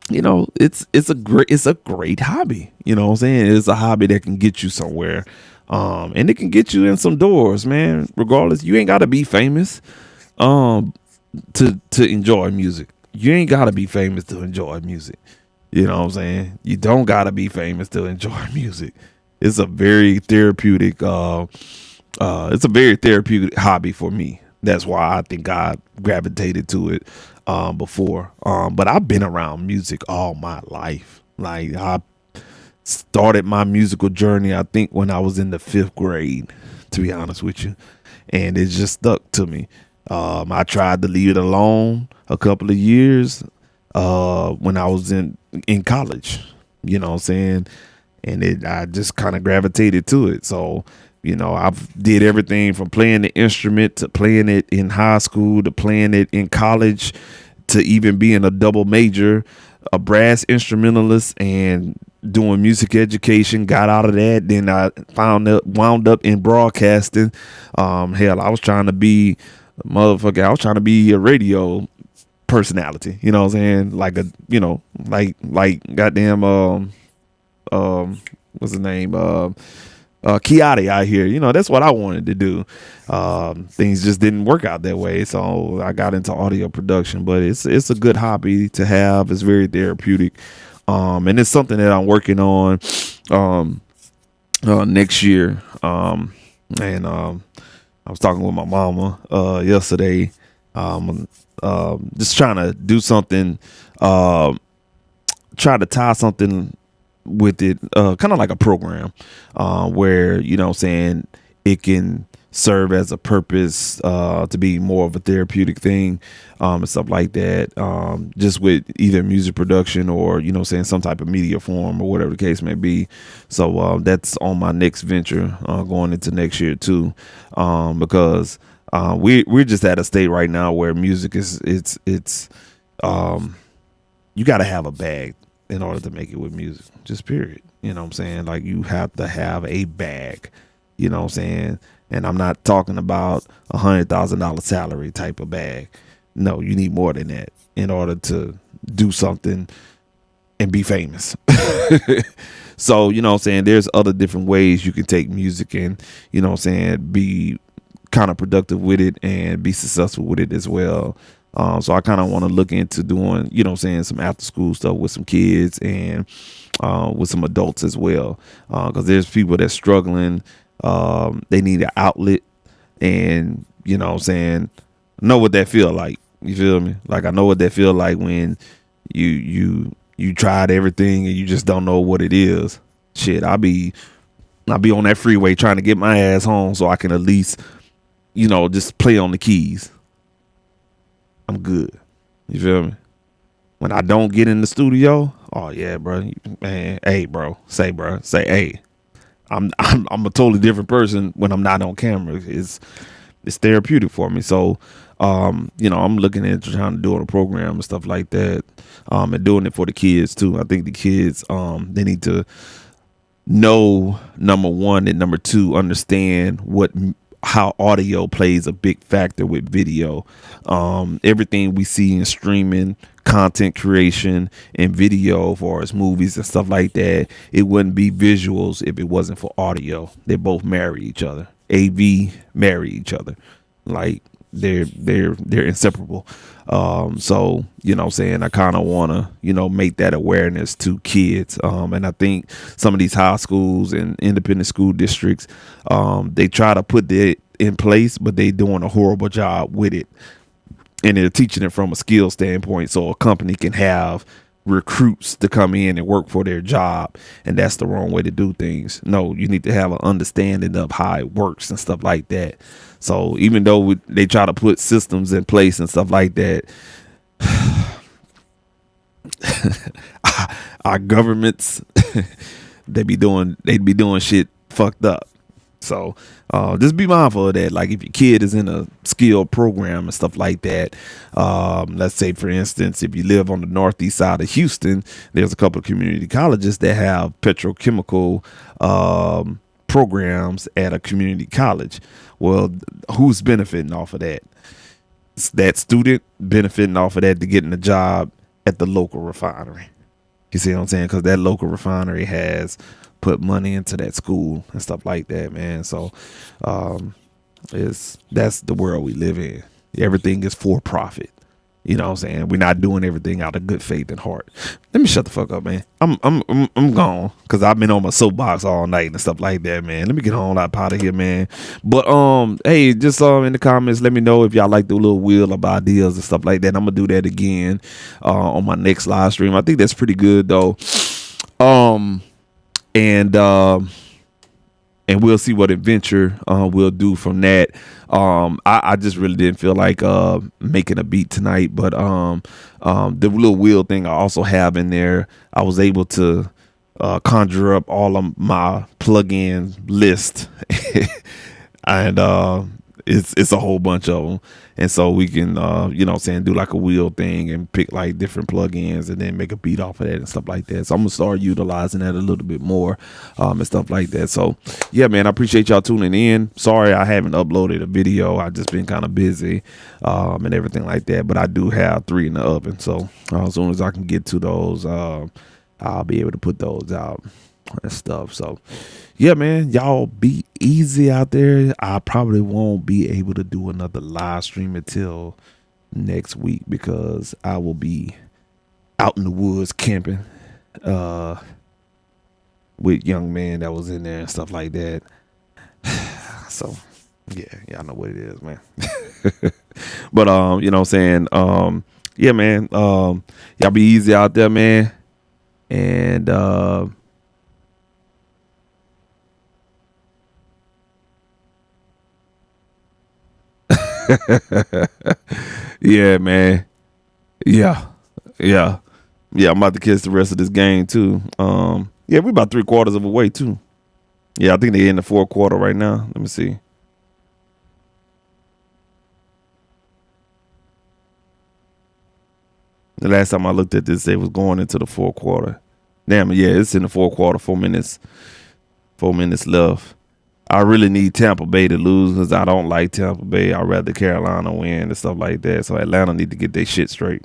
A: you know, it's a great hobby. You know what I'm saying? It's a hobby that can get you somewhere. And it can get you in some doors, man. Regardless, you ain't gotta be famous to enjoy music. You ain't gotta be famous to enjoy music. You know what I'm saying? You don't gotta be famous to enjoy music. It's a very therapeutic hobby for me. That's why I think I gravitated to it before. But I've been around music all my life. Like, I started my musical journey, I think, when I was in the 5th grade, to be honest with you. And it just stuck to me. I tried to leave it alone a couple of years when I was in college, you know what I'm saying? And I just kind of gravitated to it. So, you know, I've did everything from playing the instrument to playing it in high school to playing it in college to even being a double major, a brass instrumentalist, and doing music education. Got out of that. Then I wound up in broadcasting. Hell, I was trying to be a radio personality, you know what I'm saying? Like a, you know, like goddamn what's his name? Kiati out here. You know, that's what I wanted to do. Things just didn't work out that way. So I got into audio production, but it's a good hobby to have. It's very therapeutic. And it's something that I'm working on next year. I was talking with my mama yesterday. Just trying to do something, try to tie something with it, kind of like a program, where, you know what I'm saying, it can serve as a purpose, to be more of a therapeutic thing, and stuff like that, just with either music production or, you know what I'm saying, some type of media form or whatever the case may be. So that's on my next venture, going into next year too, because we're just at a state right now where music is you got to have a bag in order to make it with music, just period. You know what I'm saying? Like, you have to have a bag, you know what I'm saying? And I'm not talking about $100,000 salary type of bag. No, you need more than that in order to do something and be famous. So, you know what I'm saying, there's other different ways you can take music and, you know what I'm saying, be kind of productive with it and be successful with it as well. So I kind of want to look into doing, you know what I'm saying, some after school stuff with some kids and with some adults as well. Because there's people that's struggling. They need an outlet, and, you know what I'm saying, know what that feel like. You feel me? Like, I know what that feel like when you tried everything and you just don't know what it is. Shit, I'll be on that freeway trying to get my ass home so I can at least, you know, just play on the keys. I'm good. You feel me? When I don't get in the studio, oh yeah, bro, man, hey, bro, say, hey, I'm a totally different person when I'm not on camera. It's therapeutic for me. So, you know, I'm looking at trying to do a program and stuff like that, and doing it for the kids too. I think the kids, they need to know, number one, and number two, understand how audio plays a big factor with video. Everything we see in streaming, content creation, and video, as far as movies and stuff like that, it wouldn't be visuals if it wasn't for audio. They both marry each other. AV marry each other. Like, they're inseparable. So, you know what I'm saying, I kind of want to, you know, make that awareness to kids. And I think some of these high schools and independent school districts, they try to put it in place, but they doing a horrible job with it. And they're teaching it from a skill standpoint, so a company can have recruits to come in and work for their job. And that's the wrong way to do things. No, you need to have an understanding of how it works and stuff like that. So even though they try to put systems in place and stuff like that, our governments, they'd be doing shit fucked up. So just be mindful of that. Like if your kid is in a skill program and stuff like that, let's say for instance, if you live on the northeast side of Houston, there's a couple of community colleges that have petrochemical programs at a community college. Well, who's benefiting off of that? It's that student benefiting off of that to getting a job at the local refinery. You see what I'm saying? Because that local refinery has put money into that school and stuff like that, man. So that's the world we live in. Everything is for profit. You know what I'm saying? We're not doing everything out of good faith and heart. Let me shut the fuck up, man. I'm gone because I've been on my soapbox all night and stuff like that, man. Let me get on up out of here, man. But hey, just in the comments, let me know if y'all like the little wheel of ideas and stuff like that. I'm gonna do that again on my next live stream. I think that's pretty good though. And we'll see what adventure we'll do from that. I just really didn't feel like making a beat tonight, but the little wheel thing I also have in there, I was able to conjure up all of my plugin list, and it's a whole bunch of them. And so we can, you know what I'm saying, do like a wheel thing and pick like different plugins and then make a beat off of that and stuff like that. So I'm going to start utilizing that a little bit more and stuff like that. So, yeah, man, I appreciate y'all tuning in. Sorry I haven't uploaded a video. I've just been kind of busy and everything like that. But I do have 3 in the oven. So as soon as I can get to those, I'll be able to put those out and stuff. So yeah, man, y'all be easy out there. I probably won't be able to do another live stream until next week because I will be out in the woods camping with young man that was in there and stuff like that. So yeah, y'all know what it is, man. But you know what I'm saying, yeah, man, y'all be easy out there, man. And yeah, man. Yeah. I'm about to kiss the rest of this game too. Yeah, we're about 3/4 of the way too. Yeah, I think they're in the 4th quarter right now. Let me see. The last time I looked at this, they was going into the 4th quarter. Damn, yeah, it's in the 4th quarter. 4 minutes. 4 minutes left. I really need Tampa Bay to lose because I don't like Tampa Bay. I'd rather Carolina win and stuff like that. So Atlanta need to get their shit straight.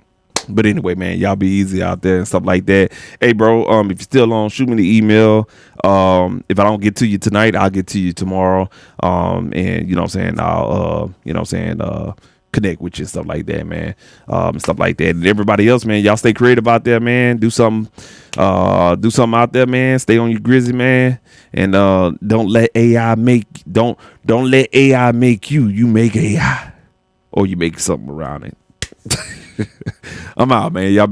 A: But anyway, man, y'all be easy out there and stuff like that. Hey, bro, if you're still on, shoot me the email. If I don't get to you tonight, I'll get to you tomorrow. And you know what I'm saying? I'll, you know what I'm saying, connect with you and stuff like that, man. And stuff like that. And everybody else, man, y'all stay creative out there, man. Do something out there, man. Stay on your grizzly, man. And don't let AI make you. You make AI, or you make something around it. I'm out, man. Y'all